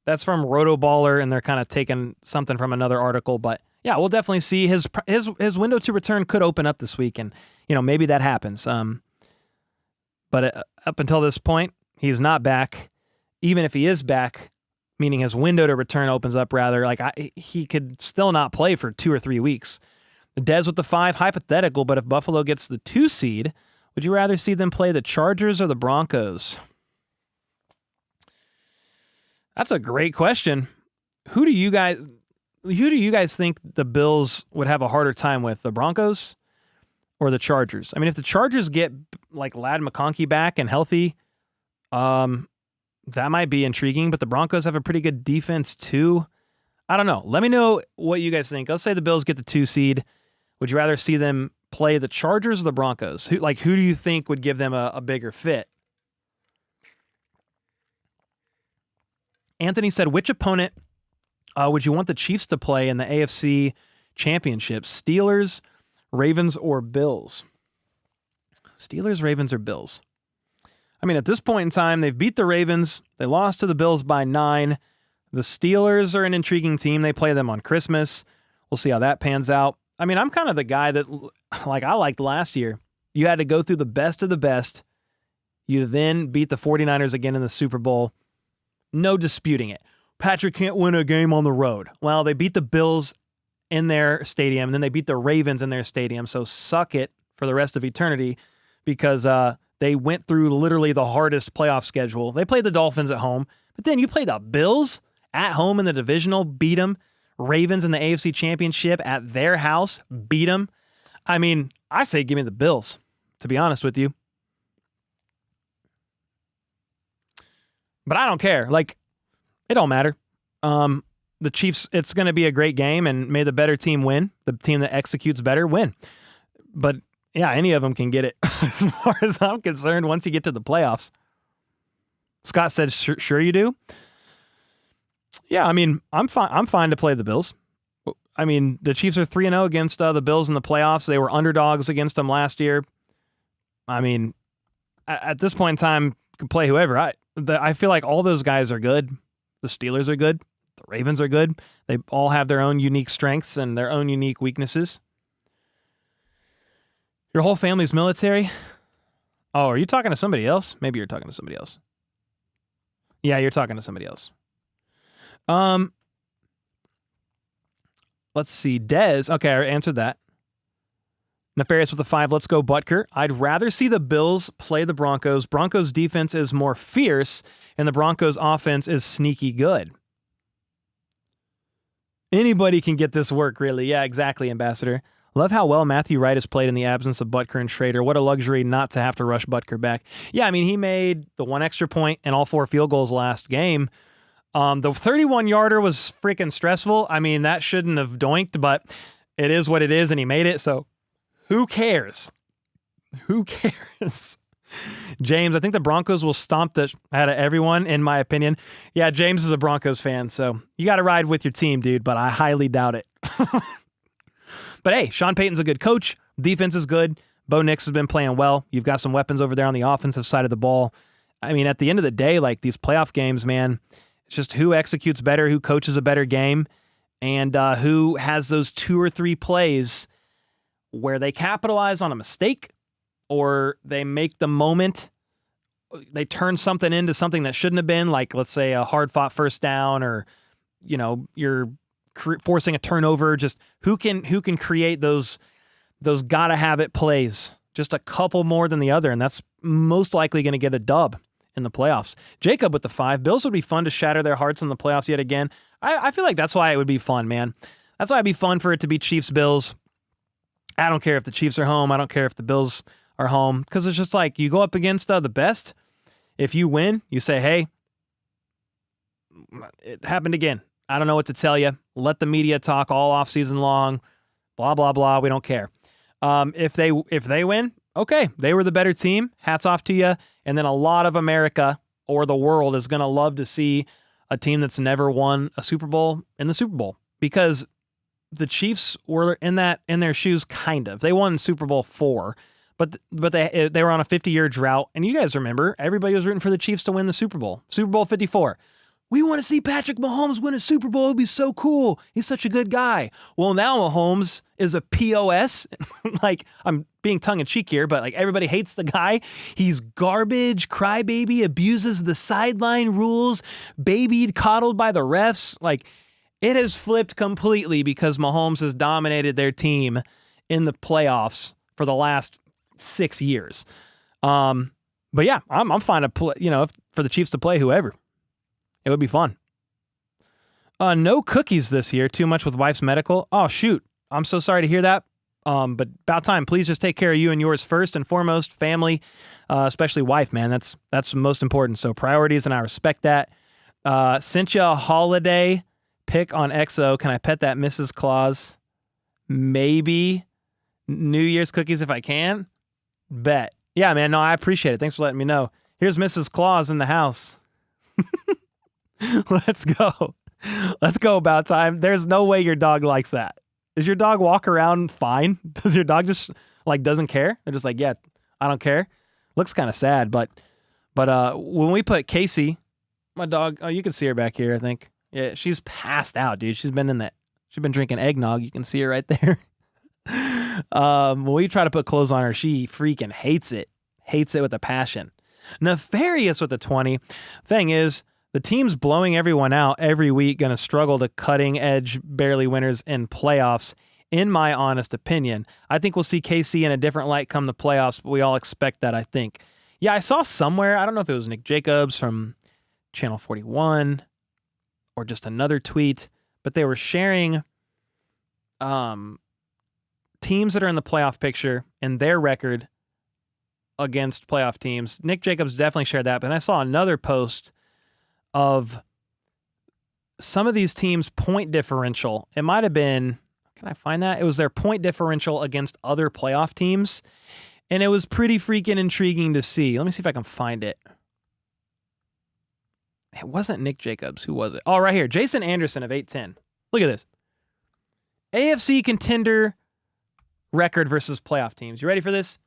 That's from Rotoballer, and they're kind of taking something from another article, but yeah, we'll definitely see his window to return could open up this week, and maybe that happens. But up until this point, he's not back. Even if he is back, meaning his window to return opens up rather, he could still not play for 2 or 3 weeks. The Dez with the 5, hypothetical, but if Buffalo gets the 2 seed, would you rather see them play the Chargers or the Broncos? That's a great question. Who do you guys think the Bills would have a harder time with, the Broncos or the Chargers? I mean, if the Chargers get like Ladd McConkey back and healthy, that might be intriguing, but the Broncos have a pretty good defense too. I don't know. Let me know what you guys think. Let's say the Bills get the 2 seed. Would you rather see them play the Chargers or the Broncos? Who do you think would give them a bigger fit? Anthony said, which opponent would you want the Chiefs to play in the AFC Championship? Steelers, Ravens, or Bills? Steelers, Ravens, or Bills? I mean, at this point in time, they've beat the Ravens. They lost to the Bills by 9. The Steelers are an intriguing team. They play them on Christmas. We'll see how that pans out. I mean, I'm kind of the guy that, I liked last year. You had to go through the best of the best. You then beat the 49ers again in the Super Bowl. No disputing it. Patrick can't win a game on the road. Well, they beat the Bills in their stadium, and then they beat the Ravens in their stadium. So suck it for the rest of eternity because they went through literally the hardest playoff schedule. They played the Dolphins at home, but then you play the Bills at home in the divisional, beat them. Ravens in the AFC Championship at their house, beat them. I mean, I say give me the Bills, to be honest with you. But I don't care. It don't matter. The Chiefs, it's going to be a great game, and may the better team win. The team that executes better win. But, yeah, any of them can get it as far as I'm concerned once you get to the playoffs. Scott said, sure you do? Yeah, I mean, I'm fine to play the Bills. I mean, the Chiefs are 3-0 against the Bills in the playoffs. They were underdogs against them last year. I mean, at this point in time, you can play whoever. I feel like all those guys are good. The Steelers are good. The Ravens are good. They all have their own unique strengths and their own unique weaknesses. Your whole family's military? Oh, are you talking to somebody else? Maybe you're talking to somebody else. Yeah, you're talking to somebody else. Let's see. Dez. Okay, I answered that. Nefarious with the 5. Let's go Butker. I'd rather see the Bills play the Broncos. Broncos defense is more fierce, and the Broncos offense is sneaky good. Anybody can get this work, really. Yeah, exactly, Ambassador. Love how well Matthew Wright has played in the absence of Butker and Schrader. What a luxury not to have to rush Butker back. Yeah, I mean, he made the 1 extra point and all 4 field goals last game. The 31-yarder was freaking stressful. I mean, that shouldn't have doinked, but it is what it is, and he made it, so who cares? Who cares? James, I think the Broncos will stomp the out of everyone, in my opinion. Yeah, James is a Broncos fan, so you got to ride with your team, dude, but I highly doubt it. But hey, Sean Payton's a good coach. Defense is good. Bo Nix has been playing well. You've got some weapons over there on the offensive side of the ball. I mean, at the end of the day, like these playoff games, man, it's just who executes better, who coaches a better game, and who has those 2 or 3 plays where they capitalize on a mistake or they make the moment, they turn something into something that shouldn't have been, like let's say a hard-fought first down, or you're forcing a turnover. Just who can create those gotta have it plays, just a couple more than the other, and that's most likely going to get a dub in the playoffs. Jacob with the 5. Bills would be fun to shatter their hearts in the playoffs yet again. I feel like that's why it would be fun, man. That's why it'd be fun for it to be Chiefs-Bills. I don't care if the Chiefs are home. I don't care if the Bills are home, because it's just like you go up against the best. If you win, you say, hey, it happened again. I don't know what to tell you. Let the media talk all offseason long. Blah, blah, blah. We don't care. If they win, okay, they were the better team. Hats off to you. And then a lot of America or the world is going to love to see a team that's never won a Super Bowl in the Super Bowl, because the Chiefs were in their shoes, kind of. They won Super Bowl 4, but they were on a 50-year drought. And you guys remember, everybody was rooting for the Chiefs to win the Super Bowl. Super Bowl 54. We want to see Patrick Mahomes win a Super Bowl. It'd be so cool. He's such a good guy. Well, now Mahomes is a POS. Like, I'm being tongue-in-cheek here, but like everybody hates the guy. He's garbage, crybaby, abuses the sideline rules, babied, coddled by the refs. Like, it has flipped completely because Mahomes has dominated their team in the playoffs for the last 6 years. But yeah, I'm fine to play, for the Chiefs to play whoever. It would be fun. No cookies this year. Too much with wife's medical. Oh, shoot. I'm so sorry to hear that. But about time. Please just take care of you and yours first and foremost. Family, especially wife, man. That's most important. So priorities, and I respect that. Sent you a holiday pick on XO. Can I pet that Mrs. Claus? Maybe. New Year's cookies if I can. Bet. Yeah, man. No, I appreciate it. Thanks for letting me know. Here's Mrs. Claus in the house. Let's go. Let's go, about time. There's no way your dog likes that. Does your dog walk around fine? Does your dog just doesn't care? They're just like, yeah, I don't care. Looks kind of sad, but when we put Casey, my dog, oh, you can see her back here, I think. Yeah, she's passed out, dude. She's been drinking eggnog. You can see her right there. When we try to put clothes on her, she freaking hates it with a passion. Nefarious with a 20. Thing is, the team's blowing everyone out every week, going to struggle to cutting-edge barely winners in playoffs, in my honest opinion. I think we'll see KC in a different light come the playoffs, but we all expect that, I think. Yeah, I saw somewhere, I don't know if it was Nick Jacobs from Channel 41 or just another tweet, but they were sharing teams that are in the playoff picture and their record against playoff teams. Nick Jacobs definitely shared that, but I saw another post of some of these teams' point differential. It might have been, can I find that? It was their point differential against other playoff teams, and it was pretty freaking intriguing to see. Let me see if I can find it. It wasn't Nick Jacobs. Who was it? Oh, right here. Jason Anderson of 810. Look at this. AFC contender record versus playoff teams. You ready for this?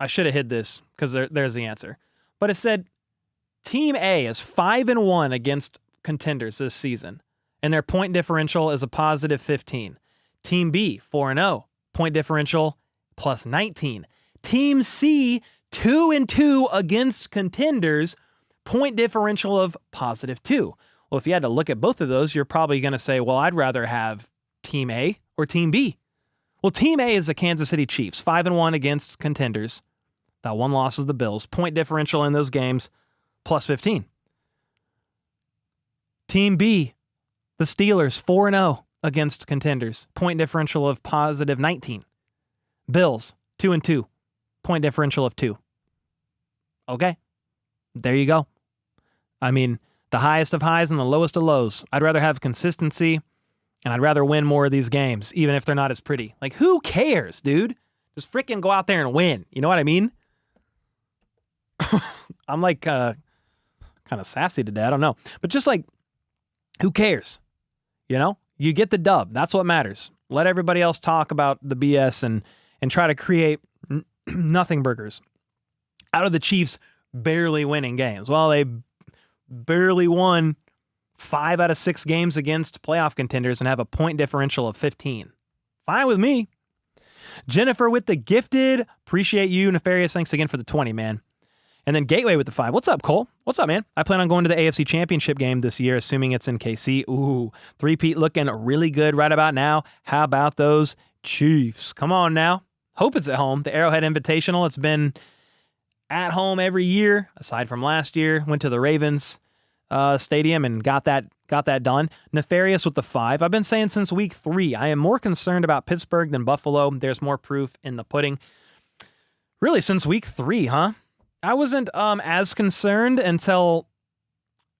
I should have hid this because there's the answer. But it said Team A is 5-1 against contenders this season, and their point differential is a positive 15. Team B, 4-0, point differential plus 19. Team C, 2-2 against contenders, point differential of positive 2. Well, if you had to look at both of those, you're probably going to say, well, I'd rather have Team A or Team B. Well, Team A is the Kansas City Chiefs, 5-1 against contenders. That one loss is the Bills. Point differential in those games, plus 15. Team B, the Steelers, 4-0 against contenders. Point differential of positive 19. Bills, 2-2. Point differential of 2. Okay, there you go. I mean, the highest of highs and the lowest of lows. I'd rather have consistency, and I'd rather win more of these games, even if they're not as pretty. Like, who cares, dude? Just freaking go out there and win. You know what I mean? I'm like kind of sassy today. I don't know. But just like, who cares? You know? You get the dub. That's what matters. Let everybody else talk about the BS and try to create nothing burgers out of the Chiefs barely winning games. Well, they barely won 5 out of 6 games against playoff contenders and have a point differential of 15. Fine with me. Jennifer with the gifted. Appreciate you. Nefarious, thanks again for the 20, man. And then Gateway with the 5. What's up, Cole? What's up, man? I plan on going to the AFC Championship game this year, assuming it's in KC. Ooh, three-peat looking really good right about now. How about those Chiefs? Come on now. Hope it's at home. The Arrowhead Invitational, it's been at home every year, aside from last year. Went to the Ravens stadium and got that done. Nefarious with the 5. I've been saying since week 3, I am more concerned about Pittsburgh than Buffalo. There's more proof in the pudding. Really, since week 3, huh? I wasn't as concerned until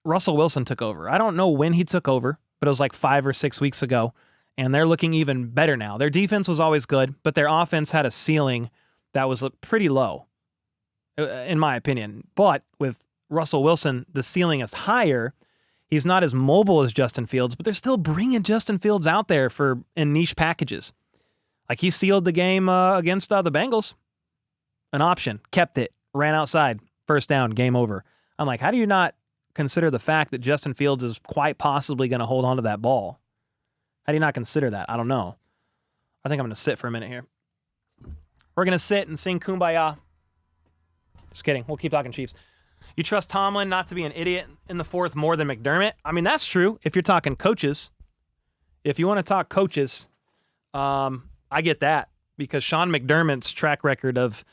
Russell Wilson took over. I don't know when he took over, but it was like 5 or 6 weeks ago, and they're looking even better now. Their defense was always good, but their offense had a ceiling that was pretty low, in my opinion. But with Russell Wilson, the ceiling is higher. He's not as mobile as Justin Fields, but they're still bringing Justin Fields out there in niche packages. Like he sealed the game against the Bengals. An option, kept it. Ran outside, first down, game over. I'm like, how do you not consider the fact that Justin Fields is quite possibly going to hold on to that ball? How do you not consider that? I don't know. I think I'm going to sit for a minute here. We're going to sit and sing Kumbaya. Just kidding. We'll keep talking Chiefs. You trust Tomlin not to be an idiot in the 4th more than McDermott? I mean, that's true if you're talking coaches. If you want to talk coaches, I get that because Sean McDermott's track record of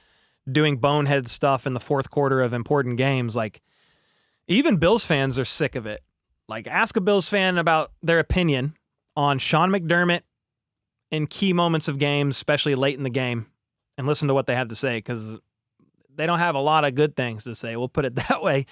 doing bonehead stuff in the 4th quarter of important games. Like, even Bills fans are sick of it. Like, ask a Bills fan about their opinion on Sean McDermott in key moments of games, especially late in the game, and listen to what they have to say, because they don't have a lot of good things to say. We'll put it that way.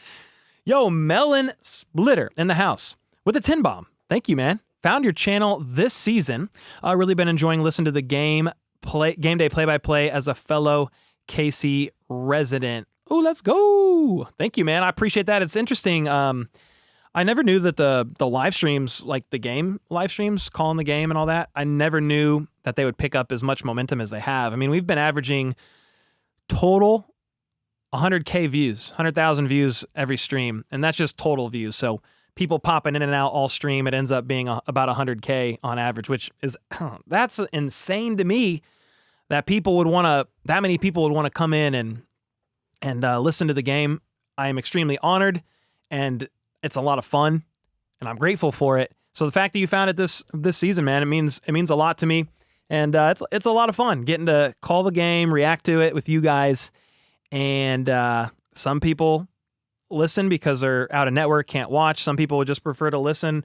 Yo, Melon Splitter in the house with a 10 bomb. Thank you, man. Found your channel this season. I've really been enjoying listening to the game day play-by-play as a fellow KC resident. Oh, let's go. Thank you, man. I appreciate that. It's interesting. I never knew that the live streams, like the game live streams, calling the game and all that, I never knew that they would pick up as much momentum as they have. I mean, we've been averaging total 100K views, 100,000 views every stream, and that's just total views. So people popping in and out all stream, it ends up being about 100K on average, which is, that's insane to me. That many people would want to come in and listen to the game. I am extremely honored, and it's a lot of fun, and I'm grateful for it. So the fact that you found it this season, man, it means a lot to me, and it's a lot of fun getting to call the game, react to it with you guys, and some people listen because they're out of network, can't watch. Some people would just prefer to listen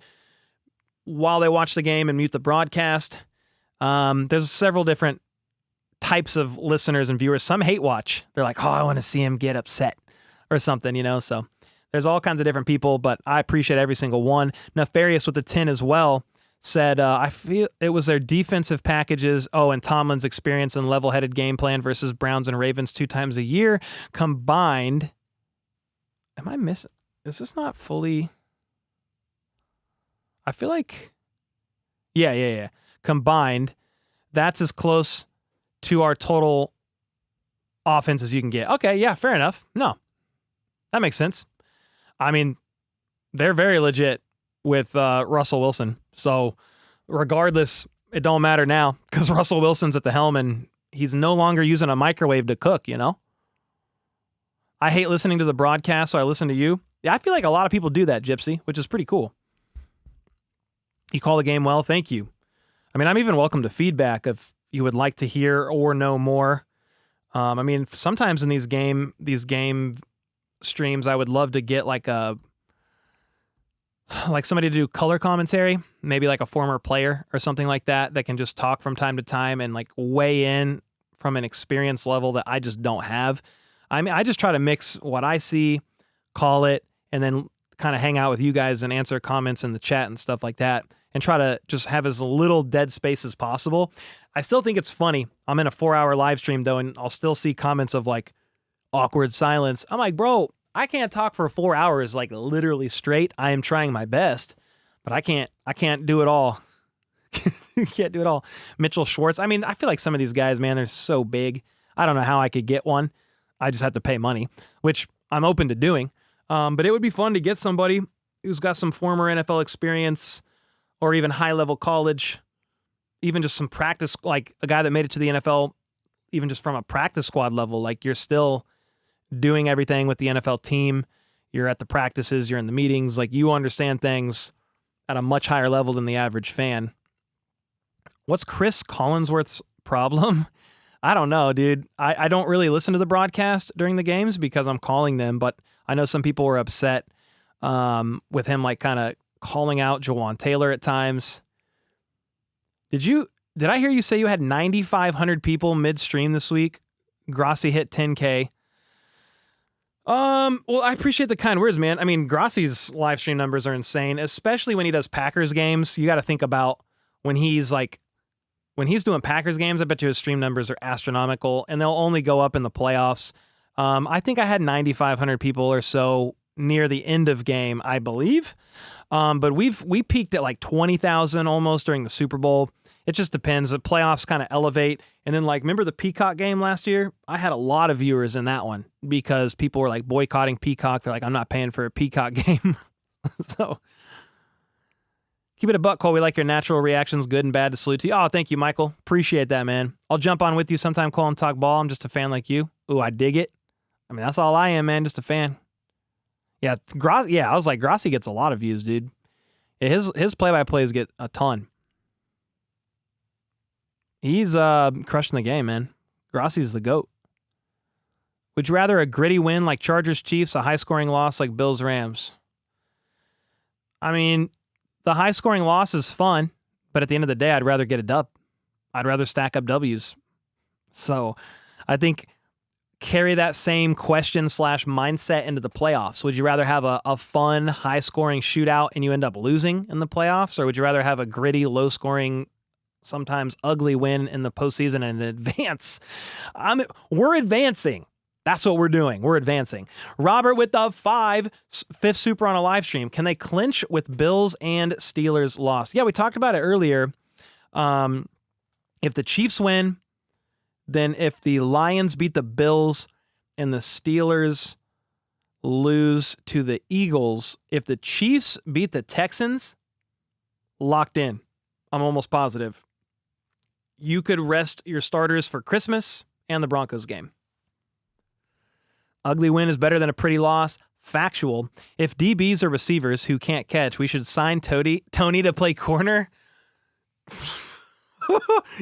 while they watch the game and mute the broadcast. There's several different types of listeners and viewers. Some hate watch. They're like, oh, I want to see him get upset or something, you know? So there's all kinds of different people, but I appreciate every single one. Nefarious with the 10 as well said, I feel it was their defensive packages. Oh, and Tomlin's experience and level-headed game plan versus Browns and Ravens 2 times a year combined. Am I missing? Is this not fully? I feel like, yeah. Combined, that's as close to our total offense as you can get. Okay, yeah, fair enough. No, that makes sense. I mean, they're very legit with Russell Wilson. So regardless, it don't matter now because Russell Wilson's at the helm and he's no longer using a microwave to cook, you know? I hate listening to the broadcast, so I listen to you. Yeah, I feel like a lot of people do that, Gypsy, which is pretty cool. You call the game well. Thank you. I mean, I'm even welcome to feedback if you would like to hear or know more. I mean, sometimes in these game streams, I would love to get like somebody to do color commentary, maybe like a former player or something like that can just talk from time to time and like weigh in from an experience level that I just don't have. I mean, I just try to mix what I see, call it, and then kind of hang out with you guys and answer comments in the chat and stuff like that, and try to just have as little dead space as possible. I still think it's funny. I'm in a 4-hour live stream though, and I'll still see comments of like awkward silence. I'm like, bro, I can't talk for 4 hours like literally straight. I am trying my best, but I can't do it all. Can't do it all. Mitchell Schwartz. I mean, I feel like some of these guys, man, they're so big. I don't know how I could get one. I just have to pay money, which I'm open to doing. But it would be fun to get somebody who's got some former NFL experience or even high-level college, even just some practice, like a guy that made it to the NFL, even just from a practice squad level. Like you're still doing everything with the NFL team. You're at the practices, you're in the meetings, like you understand things at a much higher level than the average fan. What's Chris Collinsworth's problem? I don't know, dude. I don't really listen to the broadcast during the games because I'm calling them, but I know some people were upset with him like kind of calling out Jawan Taylor at times. Did I hear you say you had 9,500 people midstream this week? Grossi hit 10K. Well, I appreciate the kind words, man. I mean, Grossi's live stream numbers are insane, especially when he does Packers games. You got to think about when he's doing Packers games, I bet you his stream numbers are astronomical, and they'll only go up in the playoffs. I think I had 9,500 people or so near the end of game, I believe. But we peaked at like 20,000 almost during the Super Bowl. It just depends. The playoffs kind of elevate. And then, like, remember the Peacock game last year? I had a lot of viewers in that one because people were, like, boycotting Peacock. They're like, I'm not paying for a Peacock game. So, keep it a buck, Cole. We like your natural reactions, good and bad, to salute to you. Oh, thank you, Michael. Appreciate that, man. I'll jump on with you sometime, Cole, and talk ball. I'm just a fan like you. Ooh, I dig it. I mean, that's all I am, man. Just a fan. Yeah, I was like, Grossi gets a lot of views, dude. Yeah, his play-by-plays get a ton. He's crushing the game, man. Grossi's the GOAT. Would you rather a gritty win like Chargers-Chiefs, a high-scoring loss like Bills-Rams? I mean, the high-scoring loss is fun, but at the end of the day, I'd rather get a dub. I'd rather stack up W's. So I think carry that same question/mindset into the playoffs. Would you rather have a fun, high-scoring shootout and you end up losing in the playoffs, or would you rather have a gritty, low-scoring, sometimes ugly win in the postseason and advance? We're advancing. That's what we're doing. We're advancing. Robert with the fifth super on a live stream. Can they clinch with Bills and Steelers loss? Yeah, we talked about it earlier. If the Chiefs win, then if the Lions beat the Bills and the Steelers lose to the Eagles, if the Chiefs beat the Texans, locked in. I'm almost positive. You could rest your starters for Christmas and the Broncos game. Ugly win is better than a pretty loss. Factual. If DBs are receivers who can't catch, we should sign Tony to play corner.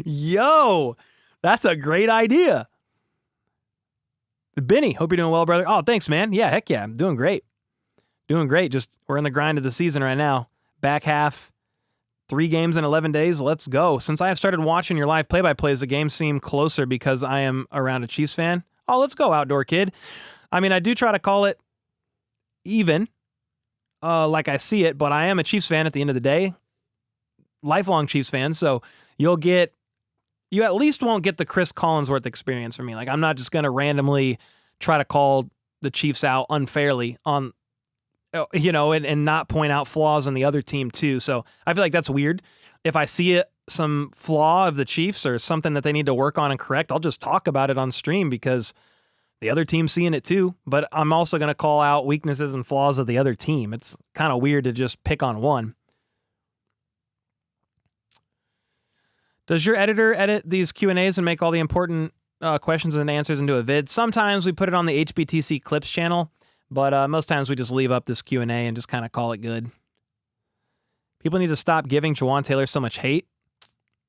Yo, that's a great idea. Benny, hope you're doing well, brother. Oh, thanks, man. Yeah, heck yeah. I'm doing great. Doing great. Just we're in the grind of the season right now. Back half. 3 games in 11 days. Let's go. Since I have started watching your live play-by-plays, the games seem closer because I am around a Chiefs fan. Oh, let's go, outdoor kid. I mean, I do try to call it even, like I see it, but I am a Chiefs fan at the end of the day. Lifelong Chiefs fan, so you at least won't get the Chris Collinsworth experience from me. Like, I'm not just going to randomly try to call the Chiefs out unfairly on, and not point out flaws on the other team too. So I feel like that's weird. If I see some flaw of the Chiefs or something that they need to work on and correct, I'll just talk about it on stream because the other team's seeing it too. But I'm also going to call out weaknesses and flaws of the other team. It's kind of weird to just pick on one. Does your editor edit these Q&As and make all the important questions and answers into a vid? Sometimes we put it on the HBTC Clips channel, but most times we just leave up this Q&A and just kind of call it good. People need to stop giving Jawan Taylor so much hate.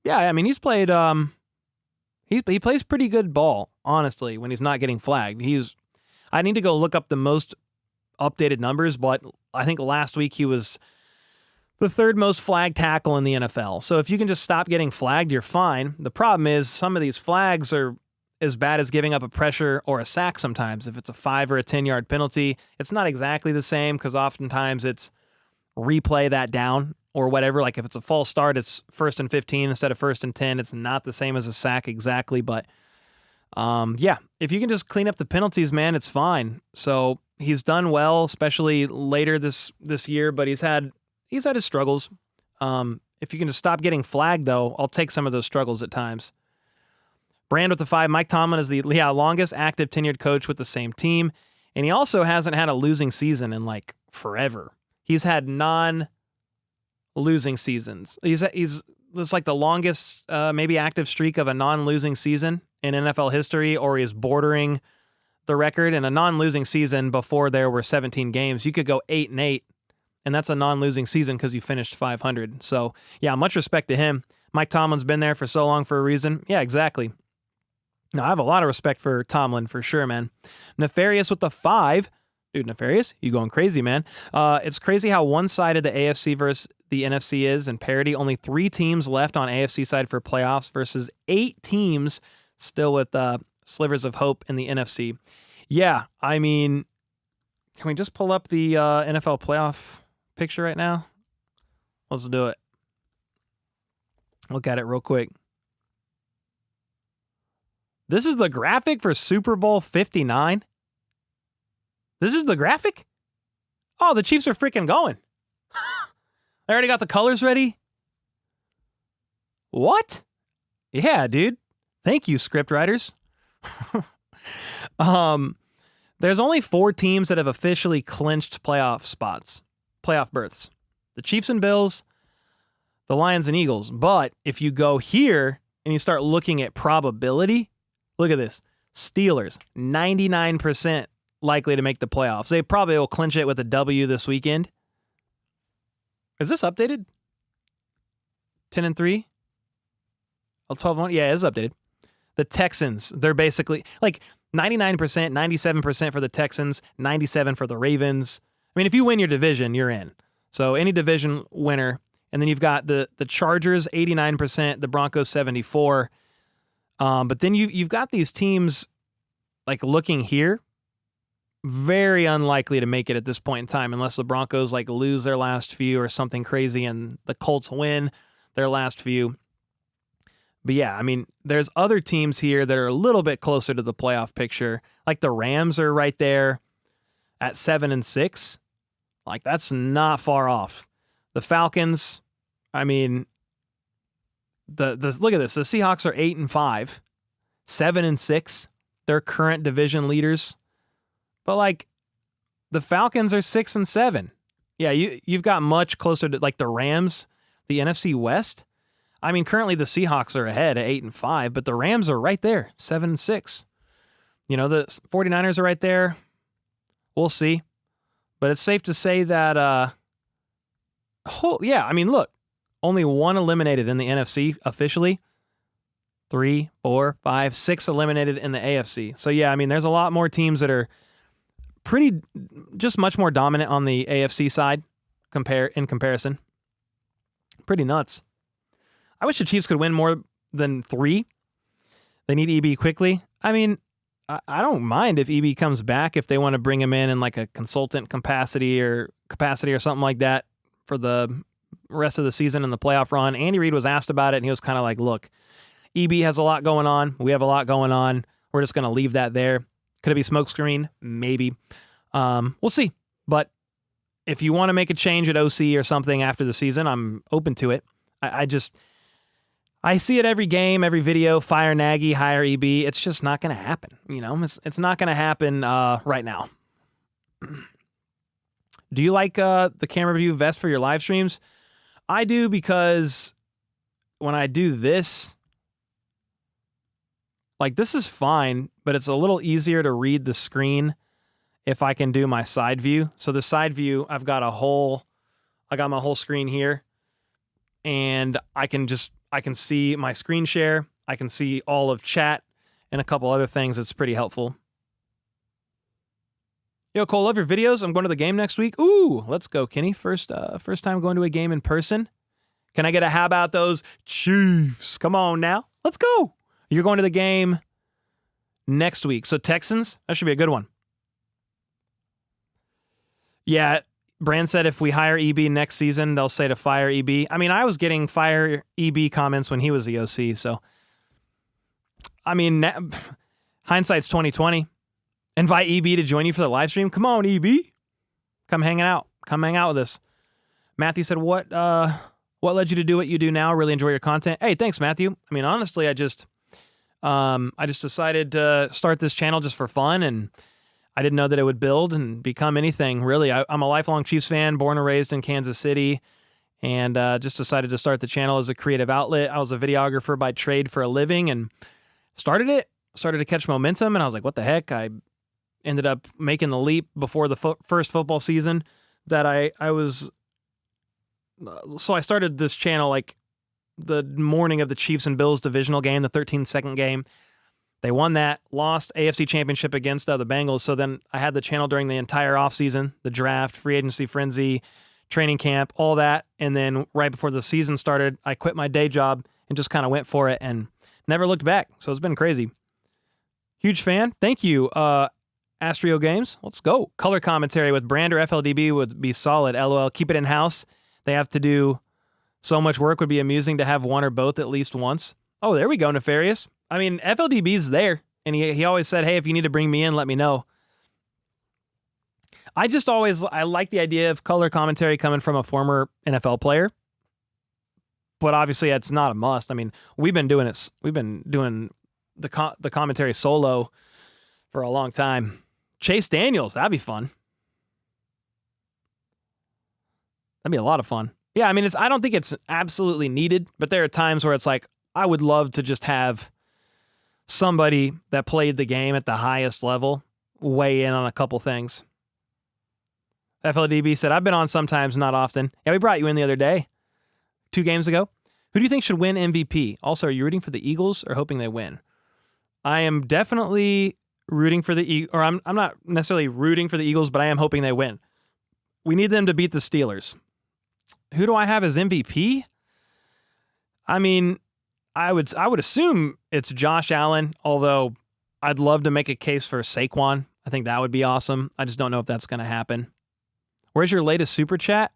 Yeah, I mean, he's played he plays pretty good ball, honestly, when he's not getting flagged. I need to go look up the most updated numbers, but I think last week he was the third most flagged tackle in the NFL. So if you can just stop getting flagged, you're fine. The problem is some of these flags are as bad as giving up a pressure or a sack sometimes. If it's a 5 or a 10-yard penalty, it's not exactly the same because oftentimes it's replay that down or whatever. Like if it's a false start, it's 1st and 15 instead of 1st and 10. It's not the same as a sack exactly, but yeah, if you can just clean up the penalties, man, it's fine. So he's done well, especially later this year, but he's had his struggles. If you can just stop getting flagged, though, I'll take some of those struggles at times. Brand with the 5. Mike Tomlin is the longest active tenured coach with the same team, and he also hasn't had a losing season in like forever. He's had non-losing seasons. It's like the longest maybe active streak of a non-losing season in NFL history, or he is bordering the record. In a non-losing season before there were 17 games, you could go 8-8, and that's a non-losing season because you finished 500. So yeah, much respect to him. Mike Tomlin's been there for so long for a reason. Yeah, exactly. No, I have a lot of respect for Tomlin for sure, man. Nefarious with the 5. Dude, Nefarious, you going crazy, man. It's crazy how one-sided the AFC versus the NFC is in parity. Only 3 teams left on AFC side for playoffs versus 8 teams still with slivers of hope in the NFC. Yeah, I mean, can we just pull up the NFL playoff picture right now? Let's do it. Look at it real quick. This is the graphic for Super Bowl 59. This is the graphic? Oh, the Chiefs are freaking going. I already got the colors ready. What? Yeah, dude. Thank you, script writers. There's only 4 teams that have officially clinched playoff berths. The Chiefs and Bills, the Lions and Eagles. But if you go here and you start looking at probability, look at this. Steelers, 99% likely to make the playoffs. They probably will clinch it with a W this weekend. Is this updated? 10-3? Oh, 12-1? Yeah, it is updated. The Texans, they're basically like 99%, 97% for the Texans, 97% for the Ravens. I mean, if you win your division, you're in. So any division winner. And then you've got the Chargers, 89%, the Broncos, 74%. But then you've got these teams like looking here, very unlikely to make it at this point in time unless the Broncos like lose their last few or something crazy and the Colts win their last few. But yeah, I mean, there's other teams here that are a little bit closer to the playoff picture. Like the Rams are right there at 7-6. Like that's not far off. The Falcons, I mean, the look at this. The Seahawks are 8-5, 7-6. They're current division leaders. But like the Falcons are 6-7. Yeah, you've got much closer to like the Rams, the NFC West. I mean, currently the Seahawks are ahead at 8-5, but the Rams are right there, 7-6. You know, the 49ers are right there. We'll see. But it's safe to say that yeah, I mean, look, only 1 eliminated in the NFC officially. 3, 4, 5, 6 eliminated in the AFC. So yeah, I mean, there's a lot more teams that are just much more dominant on the AFC side in comparison. Pretty nuts. I wish the Chiefs could win more than 3. They need EB quickly. I mean, I don't mind if EB comes back if they want to bring him in like a consultant capacity or something like that for the rest of the season and the playoff run. Andy Reid was asked about it, and he was kind of like, look, EB has a lot going on. We have a lot going on. We're just going to leave that there. Could it be smokescreen? Maybe. We'll see. But if you want to make a change at OC or something after the season, I'm open to it. I see it every game, every video, fire Nagy, hire EB. It's just not going to happen. You know, it's not going to happen right now. Do you like the camera view vest for your live streams? I do, because when I do this, like this is fine, but it's a little easier to read the screen if I can do my side view. So the side view, I got my whole screen here, and I can just I can see my screen share. I can see all of chat and a couple other things. It's pretty helpful. Yo, Cole, love your videos. I'm going to the game next week. Ooh, let's go, Kenny. First time going to a game in person. Can I get a how about those Chiefs? Come on now. Let's go. You're going to the game next week. So Texans, that should be a good one. Yeah, Brand said if we hire EB next season, they'll say to fire EB. I mean, I was getting fire EB comments when he was the OC, so I mean, hindsight's 2020. Invite EB to join you for the live stream. Come on, EB. Come hang out. Come hang out with us. Matthew said, what led you to do what you do now? Really enjoy your content. Hey, thanks, Matthew. I mean, honestly, I just decided to start this channel just for fun, and I didn't know that it would build and become anything, really. I'm a lifelong Chiefs fan, born and raised in Kansas City, and just decided to start the channel as a creative outlet. I was a videographer by trade for a living and started to catch momentum, and I was like, what the heck? I ended up making the leap before the first football season that I was... So I started this channel like the morning of the Chiefs and Bills divisional game, the 13-second game. They won that, lost AFC Championship against the Bengals. So then I had the channel during the entire offseason, the draft, free agency frenzy, training camp, all that. And then right before the season started, I quit my day job and just kind of went for it and never looked back. So it's been crazy. Huge fan. Thank you, Astrio Games. Let's go. Color commentary with Brand or FLDB would be solid. LOL. Keep it in-house. They have to do so much work. Would be amusing to have one or both at least once. Oh, there we go, Nefarious. I mean, FLDB's there, and he always said, hey, if you need to bring me in, let me know. I like the idea of color commentary coming from a former NFL player, but obviously it's not a must. I mean, we've been doing the commentary solo for a long time. Chase Daniels, that'd be fun. That'd be a lot of fun. Yeah, I mean, I don't think it's absolutely needed, but there are times where it's like, I would love to just have somebody that played the game at the highest level weigh in on a couple things. FLDB said, I've been on sometimes, not often. Yeah, we brought you in the other day, 2 games ago. Who do you think should win MVP? Also, are you rooting for the Eagles or hoping they win? I am definitely rooting for the Eagles, or I'm not necessarily rooting for the Eagles, but I am hoping they win. We need them to beat the Steelers. Who do I have as MVP? I mean, I would assume it's Josh Allen, although I'd love to make a case for Saquon. I think that would be awesome. I just don't know if that's going to happen. Where's your latest super chat?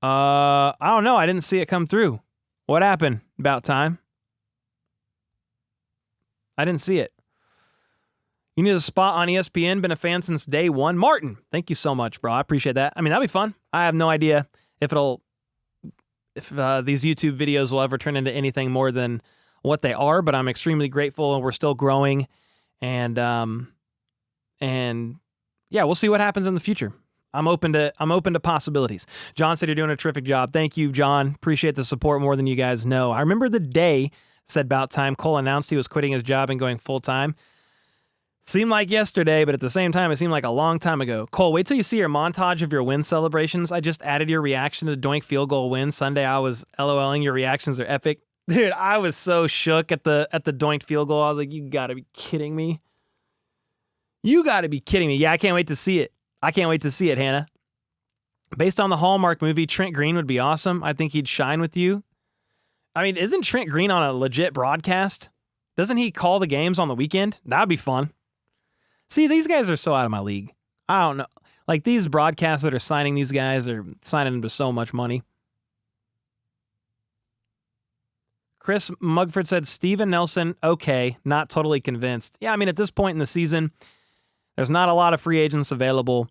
I don't know. I didn't see it come through. What happened? About time. I didn't see it. You need a spot on ESPN. Been a fan since day one. Martin, thank you so much, bro. I appreciate that. I mean, that'd be fun. I have no idea if these YouTube videos will ever turn into anything more than what they are, but I'm extremely grateful, and we're still growing. And yeah, we'll see what happens in the future. I'm open to possibilities. John said you're doing a terrific job. Thank you, John. Appreciate the support more than you guys know. I remember the day, said about time, Cole announced he was quitting his job and going full-time. Seemed like yesterday, but at the same time, it seemed like a long time ago. Cole, wait till you see your montage of your win celebrations. I just added your reaction to the doink field goal win. Sunday, I was LOLing. Your reactions are epic. Dude, I was so shook at the doink field goal. I was like, you gotta be kidding me. You gotta be kidding me. Yeah, I can't wait to see it. I can't wait to see it, Hannah. Based on the Hallmark movie, Trent Green would be awesome. I think he'd shine with you. I mean, isn't Trent Green on a legit broadcast? Doesn't he call the games on the weekend? That'd be fun. See, these guys are so out of my league. I don't know. Like, these broadcasts that are signing these guys are signing them to so much money. Chris Mugford said, Steven Nelson, okay, not totally convinced. Yeah, I mean, at this point in the season, there's not a lot of free agents available.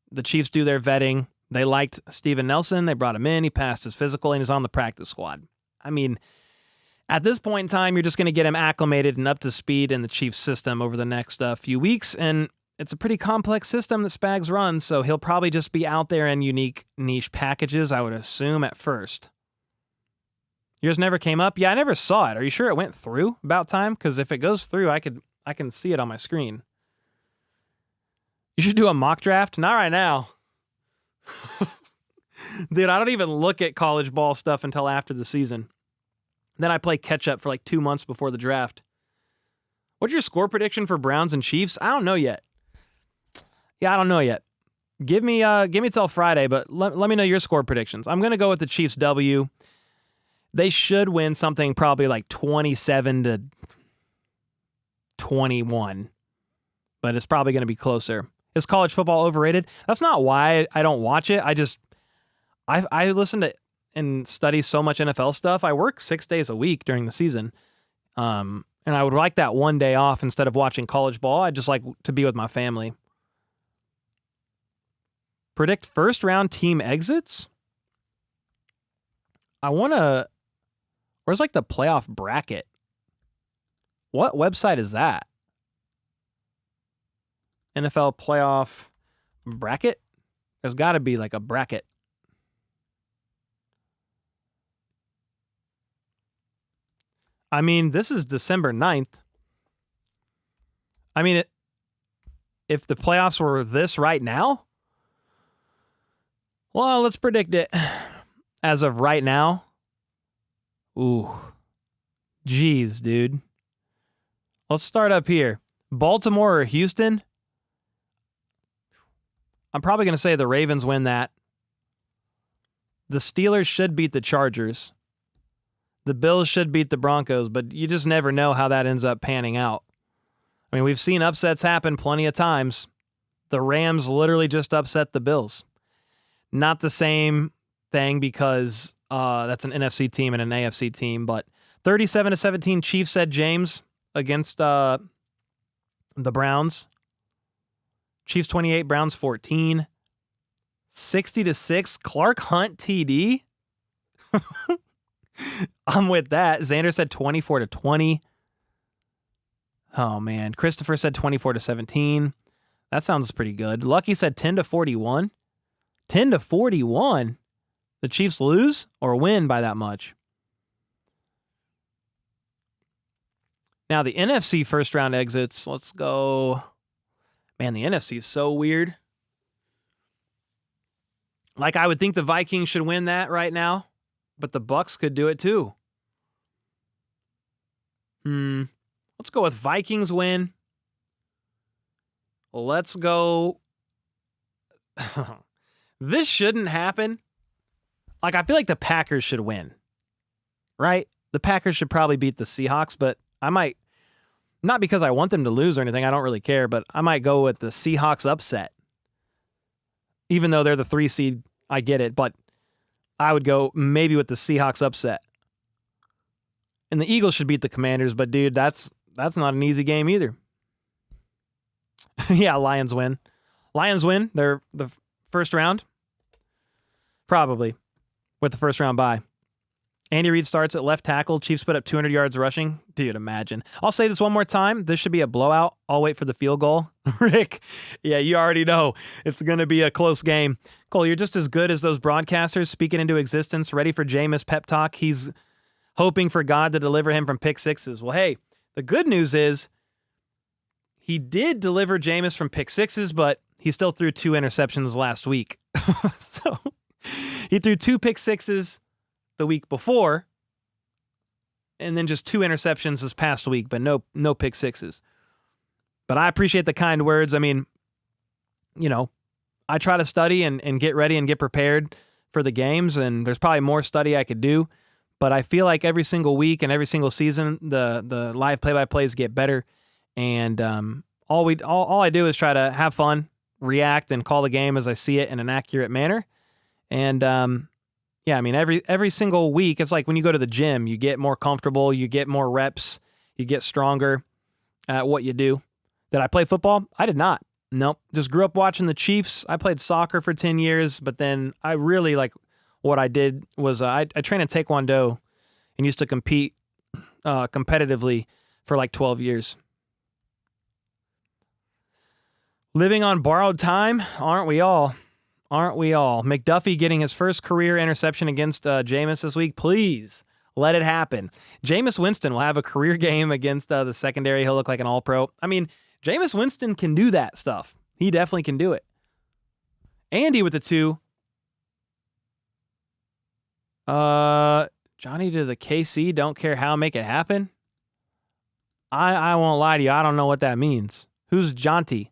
The Chiefs do their vetting. They liked Steven Nelson. They brought him in. He passed his physical, and he's on the practice squad. I mean, at this point in time, you're just going to get him acclimated and up to speed in the Chiefs system over the next few weeks, and it's a pretty complex system that Spags runs, so he'll probably just be out there in unique niche packages, I would assume, at first. Yours never came up? Yeah, I never saw it. Are you sure it went through about time? Because if it goes through, I can see it on my screen. You should do a mock draft. Not right now. Dude, I don't even look at college ball stuff until after the season. Then I play catch up for like 2 months before the draft. What's your score prediction for Browns and Chiefs? I don't know yet. Yeah, I don't know yet. Give me till Friday, but let me know your score predictions. I'm going to go with the Chiefs W. They should win something probably like 27-21, but it's probably going to be closer. Is college football overrated? That's not why I don't watch it. I listen to and study so much NFL stuff. I work 6 days a week during the season. And I would like that one day off instead of watching college ball. I'd just like to be with my family. Predict first round team exits? Where's like the playoff bracket? What website is that? NFL playoff bracket? There's got to be like a bracket. I mean, this is December 9th. I mean, if the playoffs were this right now, well, let's predict it. As of right now, ooh, geez, dude. Let's start up here. Baltimore or Houston? I'm probably going to say the Ravens win that. The Steelers should beat the Chargers. The Bills should beat the Broncos, but you just never know how that ends up panning out. I mean, we've seen upsets happen plenty of times. The Rams literally just upset the Bills. Not the same thing because that's an NFC team and an AFC team, but 37-17 Chiefs, said James, against the Browns. Chiefs 28, Browns 14. 60-6 Clark Hunt TD. I'm with that. Xander said 24-20. Oh man, Christopher said 24-17. That sounds pretty good. Lucky said 10-41. 10-41. The Chiefs lose or win by that much. Now the NFC first round exits. Let's go. Man, the NFC is so weird. Like, I would think the Vikings should win that right now, but the Bucks could do it too. Let's go with Vikings win. Let's go. This shouldn't happen. Like, I feel like the Packers should win, right? The Packers should probably beat the Seahawks, but I might, not because I want them to lose or anything, I don't really care, but I might go with the Seahawks upset. Even though they're the 3 seed, I get it, but I would go maybe with the Seahawks upset. And the Eagles should beat the Commanders, but dude, that's not an easy game either. Yeah, Lions win. Lions win. They're the first round. Probably. With the first round bye. Andy Reid starts at left tackle. Chiefs put up 200 yards rushing. Dude, imagine. I'll say this one more time. This should be a blowout. I'll wait for the field goal. Rick, yeah, you already know it's going to be a close game. Cole, you're just as good as those broadcasters speaking into existence, ready for Jameis pep talk. He's hoping for God to deliver him from pick sixes. Well, hey, the good news is he did deliver Jameis from pick sixes, but he still threw 2 interceptions last week. So he threw 2 pick sixes the week before, and then just 2 interceptions this past week, but no pick sixes. But I appreciate the kind words. I mean, you know, I try to study and get ready and get prepared for the games, and there's probably more study I could do, but I feel like every single week and every single season, the live play-by-plays get better, and all I do is try to have fun, react, and call the game as I see it in an accurate manner. And yeah, I mean, every single week, it's like when you go to the gym, you get more comfortable, you get more reps, you get stronger at what you do. Did I play football? I did not. Nope. Just grew up watching the Chiefs. I played soccer for 10 years, but then I really, like, what I did was I trained in Taekwondo and used to compete competitively for like 12 years. Living on borrowed time, aren't we all? Aren't we all? McDuffie getting his first career interception against Jameis this week. Please let it happen. Jameis Winston will have a career game against the secondary. He'll look like an all-pro. I mean, Jameis Winston can do that stuff. He definitely can do it. Andy with the 2. Johnny to the KC, don't care how, make it happen. I won't lie to you. I don't know what that means. Who's Jonty?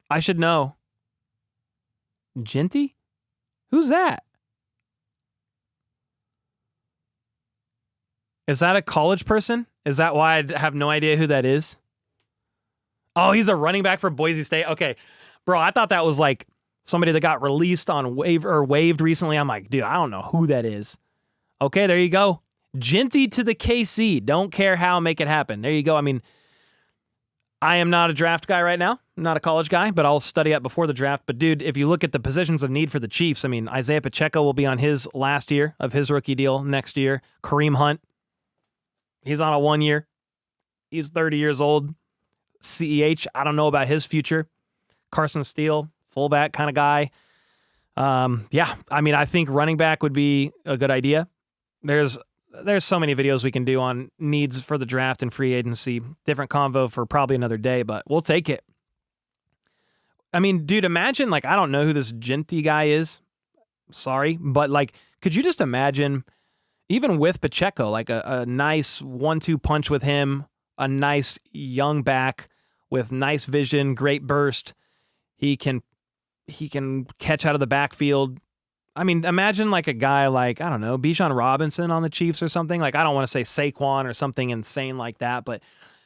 I should know. Jinty? Who's that? Is that a college person? Is that why I have no idea who that is? Oh, he's a running back for Boise State. Okay. Bro, I thought that was like somebody that got released on waived recently. I'm like, dude, I don't know who that is. Okay, there you go. Jinty to the KC. Don't care how, make it happen. There you go. I mean, I am not a draft guy right now. I'm not a college guy, but I'll study up before the draft. But dude, if you look at the positions of need for the Chiefs, I mean, Isaiah Pacheco will be on his last year of his rookie deal next year. Kareem Hunt, he's on a 1 year. He's 30 years old. CEH, I don't know about his future. Carson Steele, fullback kind of guy. Yeah, I mean, I think running back would be a good idea. There's so many videos we can do on needs for the draft and free agency. Different convo for probably another day, but we'll take it. I mean, dude, imagine, like, I don't know who this Jinty guy is. Sorry, but, like, could you just imagine, even with Pacheco, like a nice 1-2 punch with him, a nice young back with nice vision, great burst. He can catch out of the backfield. I mean, imagine like a guy like, I don't know, Bijan Robinson on the Chiefs or something. Like, I don't want to say Saquon or something insane like that, but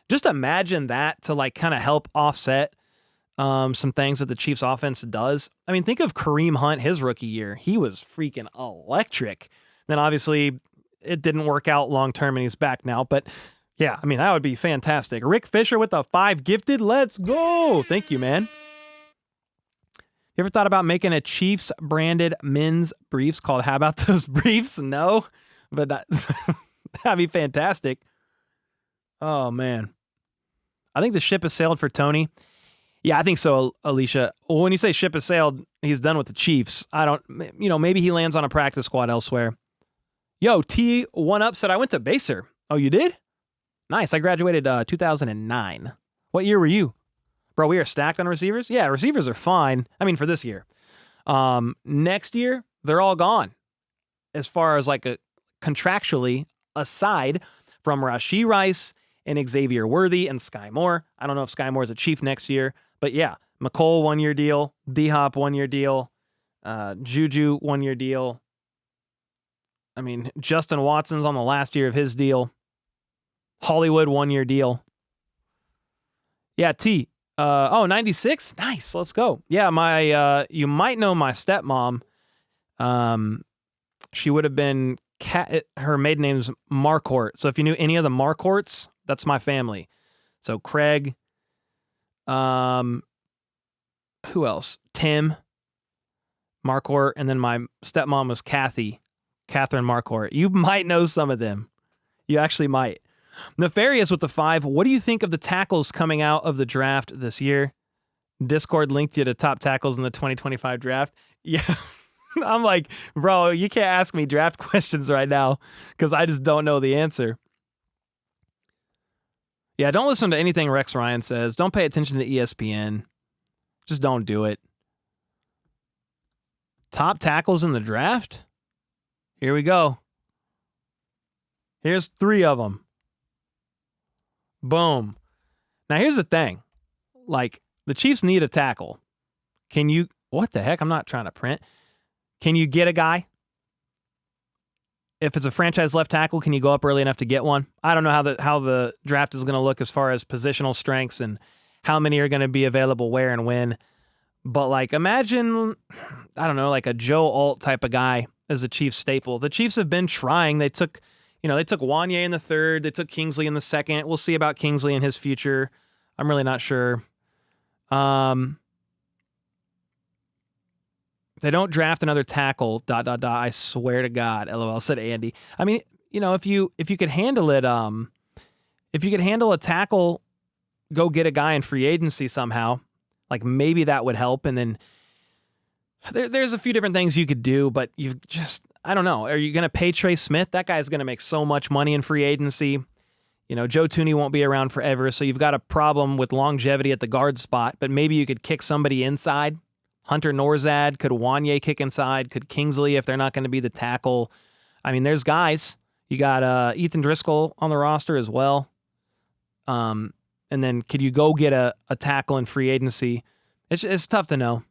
just imagine that to like kind of help offset some things that the Chiefs offense does. I mean, think of Kareem Hunt, his rookie year. He was freaking electric. Then obviously it didn't work out long term and he's back now, but yeah, I mean, that would be fantastic. Rick Fisher with a 5 gifted. Let's go. Thank you, man. You ever thought about making a Chiefs branded men's briefs called How About Those Briefs? No, but that'd be fantastic. Oh, man. I think the ship has sailed for Tony. Yeah, I think so, Alicia. Well, when you say ship has sailed, he's done with the Chiefs. Maybe he lands on a practice squad elsewhere. Yo, T1 Up said, I went to Baser. Oh, you did? Nice. I graduated 2009. What year were you? Bro, we are stacked on receivers? Yeah, receivers are fine. I mean, for this year. Next year, they're all gone. As far as like contractually, aside from Rashee Rice and Xavier Worthy and Sky Moore. I don't know if Sky Moore is a Chief next year. But yeah, McCole 1 year deal. D-Hop 1 year deal. Juju 1 year deal. I mean, Justin Watson's on the last year of his deal. Hollywood 1 year deal. Yeah, T. 96? Nice. Let's go. Yeah, you might know my stepmom. She would have been her maiden name's Marcourt. So if you knew any of the Marcourts, that's my family. So Craig, who else? Tim Marcourt, and then my stepmom was Catherine Marcourt. You might know some of them. You actually might. Nefarious with the 5. What do you think of the tackles coming out of the draft this year? Discord linked you to top tackles in the 2025 draft. Yeah. I'm like, bro, you can't ask me draft questions right now because I just don't know the answer. Yeah, don't listen to anything Rex Ryan says. Don't pay attention to ESPN. Just don't do it. Top tackles in the draft? Here we go. Here's 3 of them. Boom. Now, here's the thing. Like, the Chiefs need a tackle. What the heck? I'm not trying to print. Can you get a guy? If it's a franchise left tackle, can you go up early enough to get one? I don't know how the draft is going to look as far as positional strengths and how many are going to be available where and when. But, like, imagine, I don't know, like a Joe Alt type of guy as a Chiefs staple. The Chiefs have been trying. They took Wanye in the 3rd. They took Kingsley in the 2nd. We'll see about Kingsley and his future. I'm really not sure. If they don't draft another tackle, ... I swear to God, LOL, said Andy. I mean, if you could handle it, if you could handle a tackle, go get a guy in free agency somehow. Like, maybe that would help. And then there's a few different things you could do, but you've just... I don't know. Are you going to pay Trey Smith? That guy's going to make so much money in free agency. Joe Tooney won't be around forever, so you've got a problem with longevity at the guard spot, but maybe you could kick somebody inside, Hunter Norzad? Could Wanye kick inside? Could Kingsley if they're not going to be the tackle? I mean, there's guys. You got Ethan Driscoll on the roster as well. And then could you go get a tackle in free agency? It's tough to know.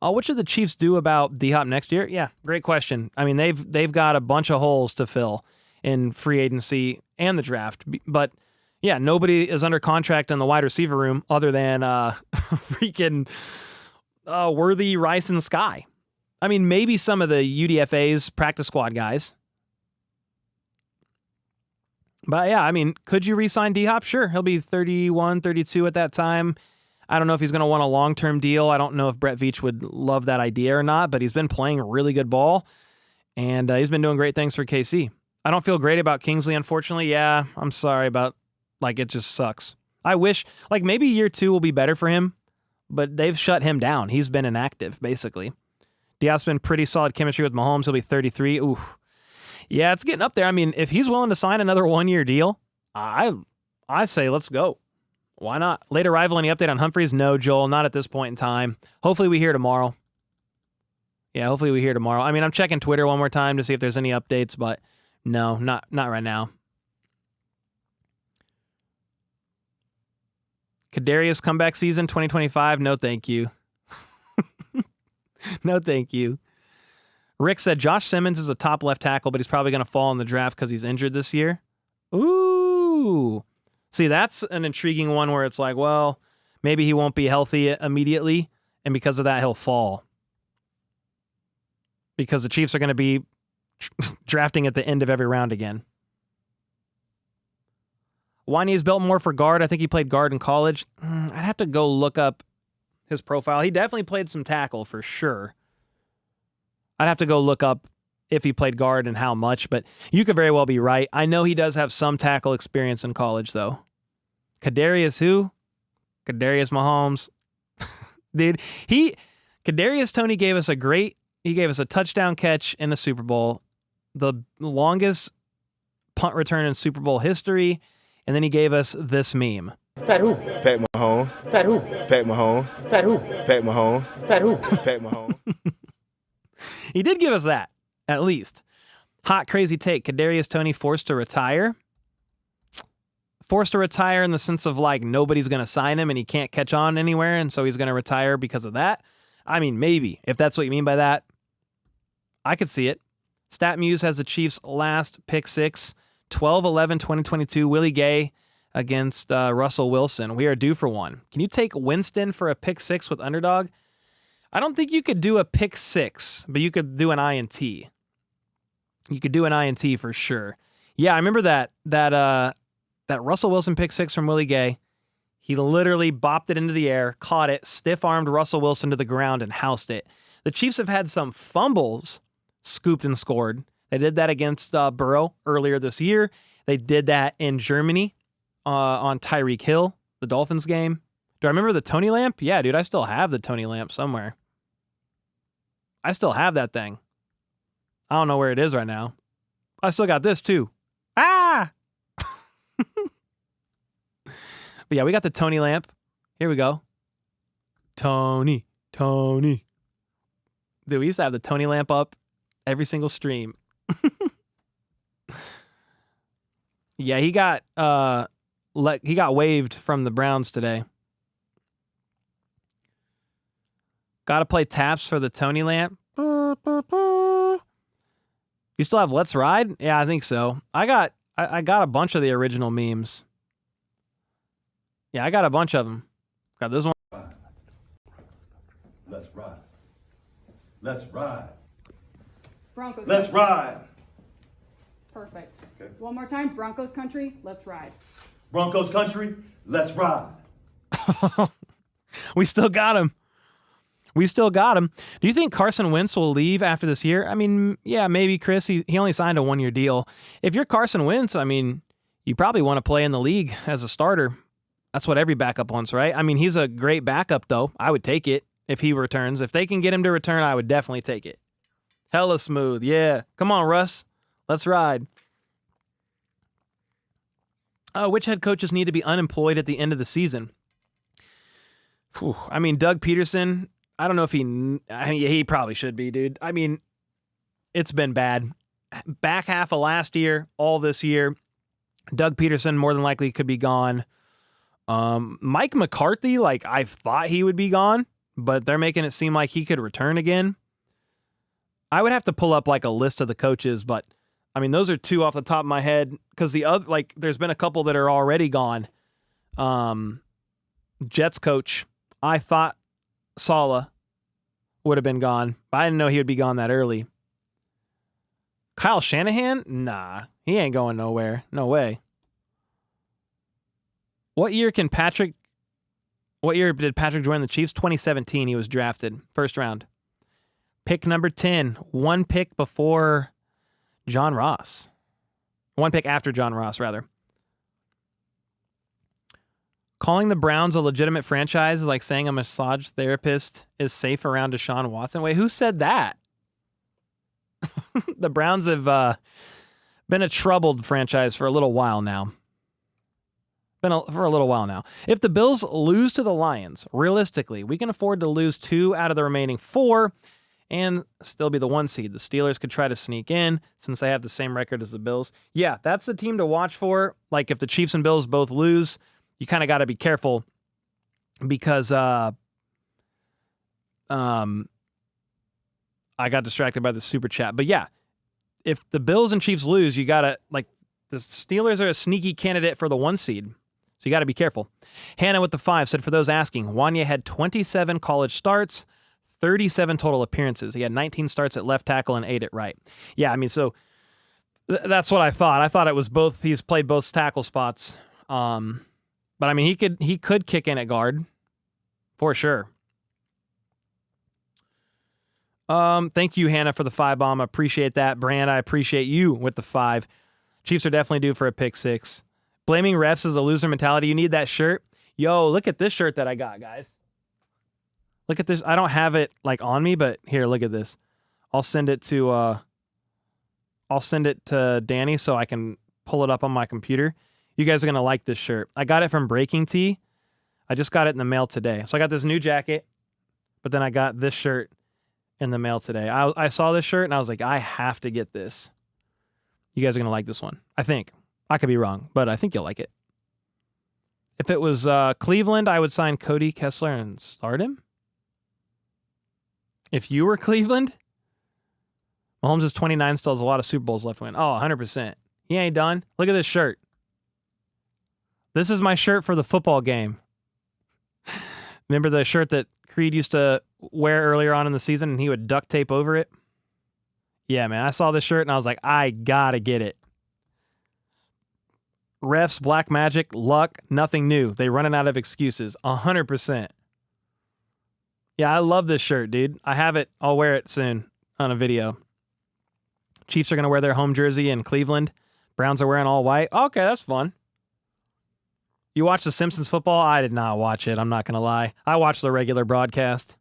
What should the Chiefs do about D-Hop next year? Yeah, great question. I mean, they've got a bunch of holes to fill in free agency and the draft. But, yeah, nobody is under contract in the wide receiver room other than freaking Worthy, Rice, and Sky. I mean, maybe some of the UDFA's practice squad guys. But, yeah, I mean, could you re-sign D-Hop? Sure, he'll be 31, 32 at that time. I don't know if he's going to want a long-term deal. I don't know if Brett Veach would love that idea or not, but he's been playing really good ball, and he's been doing great things for KC. I don't feel great about Kingsley, unfortunately. Yeah, I'm sorry about, it just sucks. I wish, maybe year 2 will be better for him, but they've shut him down. He's been inactive, basically. Diop's been pretty solid chemistry with Mahomes. He'll be 33. Ooh. Yeah, it's getting up there. I mean, if he's willing to sign another 1-year deal, I say let's go. Why not? Late arrival, any update on Humphreys? No, Joel, not at this point in time. Hopefully we hear tomorrow. Yeah, hopefully we hear tomorrow. I mean, I'm checking Twitter one more time to see if there's any updates, but no, not right now. Kadarius comeback season 2025? No, thank you. No, thank you. Rick said Josh Simmons is a top left tackle, but he's probably going to fall in the draft because he's injured this year. Ooh. See, that's an intriguing one where it's well, maybe he won't be healthy immediately, and because of that, he'll fall. Because the Chiefs are going to be drafting at the end of every round again. Wanye is built more for guard. I think he played guard in college. I'd have to go look up his profile. He definitely played some tackle for sure. I'd have to go look up if he played guard and how much, but you could very well be right. I know he does have some tackle experience in college, though. Kadarius who? Kadarius Mahomes. Dude, Kadarius Toney gave us a touchdown catch in the Super Bowl, the longest punt return in Super Bowl history, and then he gave us this meme. Pat who? Pat Mahomes. Pat who? Pat Mahomes. Pat who? Pat Mahomes. Pat who? Pat Mahomes. He did give us that, at least. Hot, crazy take. Kadarius Toney forced to retire? Forced to retire in the sense of nobody's going to sign him and he can't catch on anywhere, and so he's going to retire because of that? I mean, maybe. If that's what you mean by that, I could see it. StatMuse has the Chiefs' last pick 6, 12-11-2022, Willie Gay against Russell Wilson. We are due for one. Can you take Winston for a pick 6 with underdog? I don't think you could do a pick 6, but you could do an INT. You could do an INT for sure. Yeah, I remember that Russell Wilson pick 6 from Willie Gay. He literally bopped it into the air, caught it, stiff-armed Russell Wilson to the ground, and housed it. The Chiefs have had some fumbles scooped and scored. They did that against Burrow earlier this year. They did that in Germany on Tyreek Hill, the Dolphins game. Do I remember the Tony lamp? Yeah, dude, I still have the Tony lamp somewhere. I still have that thing. I don't know where it is right now. I still got this too. Ah! But yeah, we got the Tony lamp. Here we go. Tony. Dude, we used to have the Tony lamp up every single stream. Yeah, he got waived from the Browns today. Got to play taps for the Tony lamp. You still have Let's Ride? Yeah, I think so. I got a bunch of the original memes. Yeah, I got a bunch of them. Got this one. Let's ride. Let's ride. Broncos. Let's ride. Perfect. Okay. One more time. Broncos country. Let's ride. Broncos country. Let's ride. We still got him. Do you think Carson Wentz will leave after this year? I mean, yeah, maybe, Chris. He only signed a 1-year deal. If you're Carson Wentz, I mean, you probably want to play in the league as a starter. That's what every backup wants, right? I mean, he's a great backup, though. I would take it if he returns. If they can get him to return, I would definitely take it. Hella smooth. Yeah. Come on, Russ. Let's ride. Which head coaches need to be unemployed at the end of the season? Whew. I mean, Doug Peterson, I don't know if he probably should be, dude. I mean, it's been bad. Back half of last year, all this year. Doug Peterson more than likely could be gone. Mike McCarthy, like I thought he would be gone, but they're making it seem like he could return again. I would have to pull up like a list of the coaches, but I mean, those are two off the top of my head because the other, like, there's been a couple that are already gone. Jets coach, I thought Saleh would have been gone, but I didn't know he would be gone that early. Kyle Shanahan? Nah, he ain't going nowhere. No way. What year did Patrick join the Chiefs? 2017, he was drafted. First round. Pick number 10. One pick before John Ross. One pick after John Ross, rather. Calling the Browns a legitimate franchise is like saying a massage therapist is safe around Deshaun Watson. Wait, who said that? The Browns have been a troubled franchise for a little while now. For a little while now. If the Bills lose to the Lions, realistically, we can afford to lose 2 out of the remaining 4 and still be the 1 seed. The Steelers could try to sneak in since they have the same record as the Bills. Yeah, that's the team to watch for. Like if the Chiefs and Bills both lose, you kind of got to be careful because I got distracted by the super chat. But yeah, if the Bills and Chiefs lose, you got to, like, the Steelers are a sneaky candidate for the 1 seed. So you got to be careful. Hannah with the 5 said, for those asking, Wanya had 27 college starts, 37 total appearances. He had 19 starts at left tackle and 8 at right. Yeah, I mean, so that's what I thought. I thought it was both. He's played both tackle spots. But I mean, he could kick in at guard for sure. Thank you, Hannah, for the 5 bomb. I appreciate that. Brand, I appreciate you with the 5. Chiefs are definitely due for a pick 6. Blaming refs is a loser mentality. You need that shirt. Yo, look at this shirt that I got, guys. Look at this. I don't have it like on me, but here, look at this. I'll send it to Danny so I can pull it up on my computer. You guys are going to like this shirt. I got it from Breaking Tea. I just got it in the mail today. So I got this new jacket, but then I got this shirt in the mail today. I saw this shirt and I was like, I have to get this. You guys are going to like this one. I think. I could be wrong, but I think you'll like it. If it was Cleveland, I would sign Cody Kessler and start him. If you were Cleveland, Mahomes is 29, still has a lot of Super Bowls left to win. Oh, 100%. He ain't done. Look at this shirt. This is my shirt for the football game. Remember the shirt that Creed used to wear earlier on in the season and he would duct tape over it? Yeah, man. I saw this shirt and I was like, I gotta get it. Refs, black magic, luck, nothing new. They running out of excuses. 100%. Yeah, I love this shirt, dude. I have it. I'll wear it soon on a video. Chiefs are going to wear their home jersey in Cleveland. Browns are wearing all white. Okay, that's fun. You watch The Simpsons football? I did not watch it. I'm not going to lie. I watched the regular broadcast.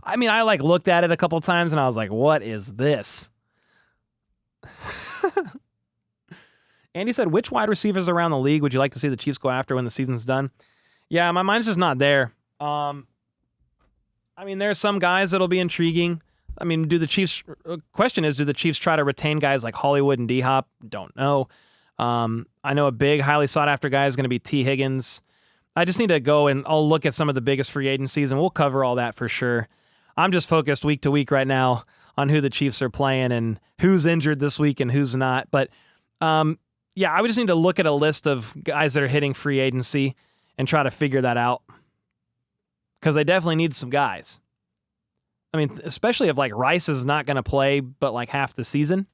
I mean, I looked at it a couple times and I was like, what is this? Andy said, which wide receivers around the league would you like to see the Chiefs go after when the season's done? Yeah, my mind's just not there. I mean, there's some guys that'll be intriguing. I mean, question is, do the Chiefs try to retain guys like Hollywood and D-Hop? Don't know. I know a big, highly sought-after guy is going to be T. Higgins. I just need to go and I'll look at some of the biggest free agencies, and we'll cover all that for sure. I'm just focused week to week right now on who the Chiefs are playing and who's injured this week and who's not. But, yeah, I would just need to look at a list of guys that are hitting free agency and try to figure that out. Because they definitely need some guys. I mean, especially if, like, Rice is not going to play but, like, half the season.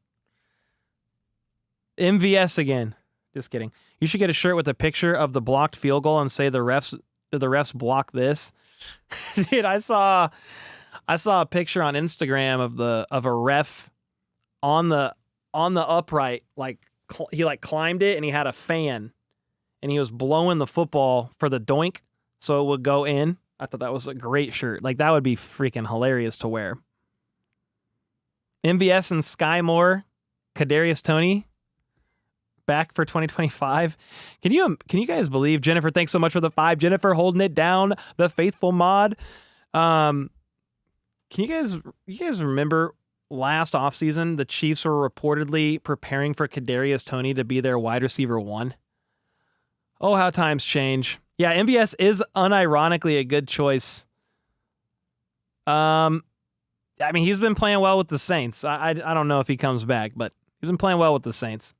MVS again. Just kidding. You should get a shirt with a picture of the blocked field goal and say the refs block this. Dude, I saw a picture on Instagram of a ref on the upright, like he climbed it and he had a fan and he was blowing the football for the doink so it would go in. I thought that was a great shirt. Like, that would be freaking hilarious to wear. MVS and Sky Moore, Kadarius Toney back for 2025. Can you guys believe? Jennifer, thanks so much for the 5. Jennifer holding it down, the faithful mod. Can you guys remember last offseason the Chiefs were reportedly preparing for Kadarius Toney to be their wide receiver 1? Oh, how times change. Yeah, MVS is unironically a good choice. I mean, he's been playing well with the Saints. I don't know if he comes back, but he's been playing well with the Saints.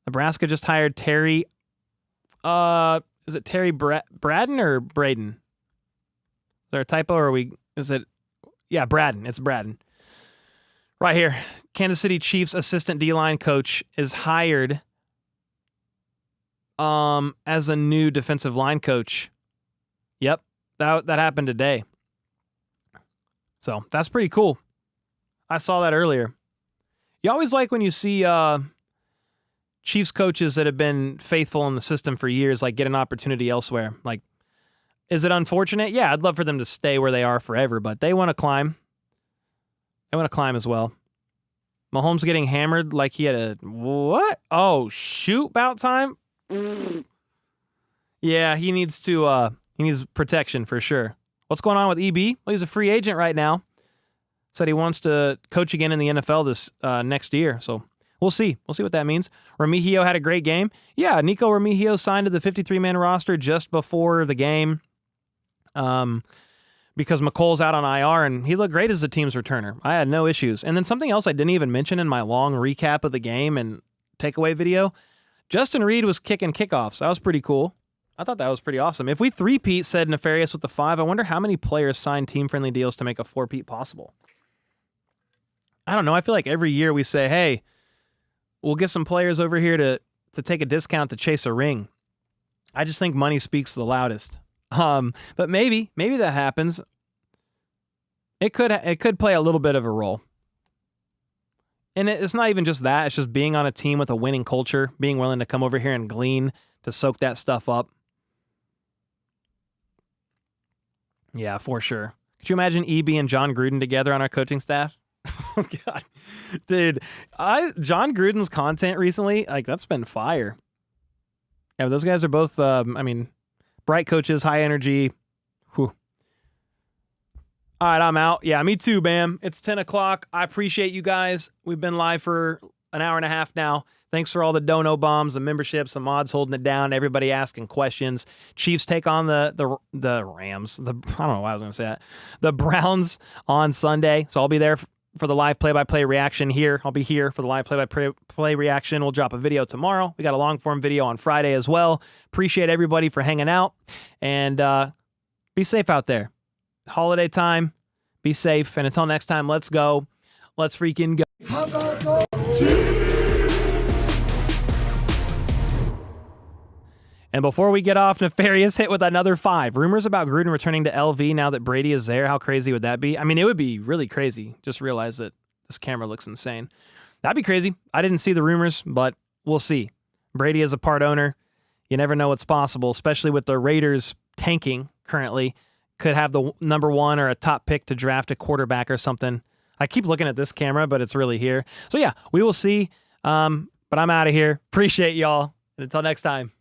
Nebraska just hired Terry. Is it Terry Braden or Braden? Is there a typo or is it? Yeah, Braden. It's Braden. Right here. Kansas City Chiefs assistant D-line coach is hired as a new defensive line coach. Yep. That happened today. So that's pretty cool. I saw that earlier. You always like when you see Chiefs coaches that have been faithful in the system for years, like get an opportunity elsewhere. Like, is it unfortunate? Yeah, I'd love for them to stay where they are forever, but they want to climb. They want to climb as well. Mahomes getting hammered like he had a what? Oh, shoot, bout time? Yeah, he needs protection for sure. What's going on with EB? Well, he's a free agent right now. Said he wants to coach again in the NFL this next year, so we'll see. We'll see what that means. Remigio had a great game. Yeah, Nico Remigio signed to the 53-man roster just before the game because McColl's out on IR, and he looked great as the team's returner. I had no issues. And then something else I didn't even mention in my long recap of the game and takeaway video, Justin Reed was kicking kickoffs. That was pretty cool. I thought that was pretty awesome. If we three-peat, said Nefarious with the 5, I wonder how many players signed team-friendly deals to make a 4-peat possible. I don't know. I feel like every year we say, hey, we'll get some players over here to take a discount to chase a ring. I just think money speaks the loudest. But maybe that happens. It could play a little bit of a role. And it's not even just that. It's just being on a team with a winning culture, being willing to come over here and glean to soak that stuff up. Yeah, for sure. Could you imagine EB and John Gruden together on our coaching staff? Oh, God. Dude, John Gruden's content recently, like, that's been fire. Yeah, those guys are both, bright coaches, high energy. Whew. All right, I'm out. Yeah, me too, Bam. It's 10 o'clock. I appreciate you guys. We've been live for an hour and a half now. Thanks for all the dono bombs, the memberships, the mods holding it down, everybody asking questions. Chiefs take on the Rams. I don't know why I was going to say that. The Browns on Sunday. So I'll be there for the live play-by-play reaction here. I'll be here for the live play-by-play reaction. We'll drop a video tomorrow. We got a long-form video on Friday as well. Appreciate everybody for hanging out. And be safe out there. Holiday time. Be safe. And until next time, let's go. Let's freaking go. And before we get off, Nefarious hit with another 5. Rumors about Gruden returning to LV now that Brady is there. How crazy would that be? I mean, it would be really crazy. Just realize that this camera looks insane. That'd be crazy. I didn't see the rumors, but we'll see. Brady is a part owner. You never know what's possible, especially with the Raiders tanking currently. Could have the number 1 or a top pick to draft a quarterback or something. I keep looking at this camera, but it's really here. So yeah, we will see. But I'm out of here. Appreciate y'all. And until next time.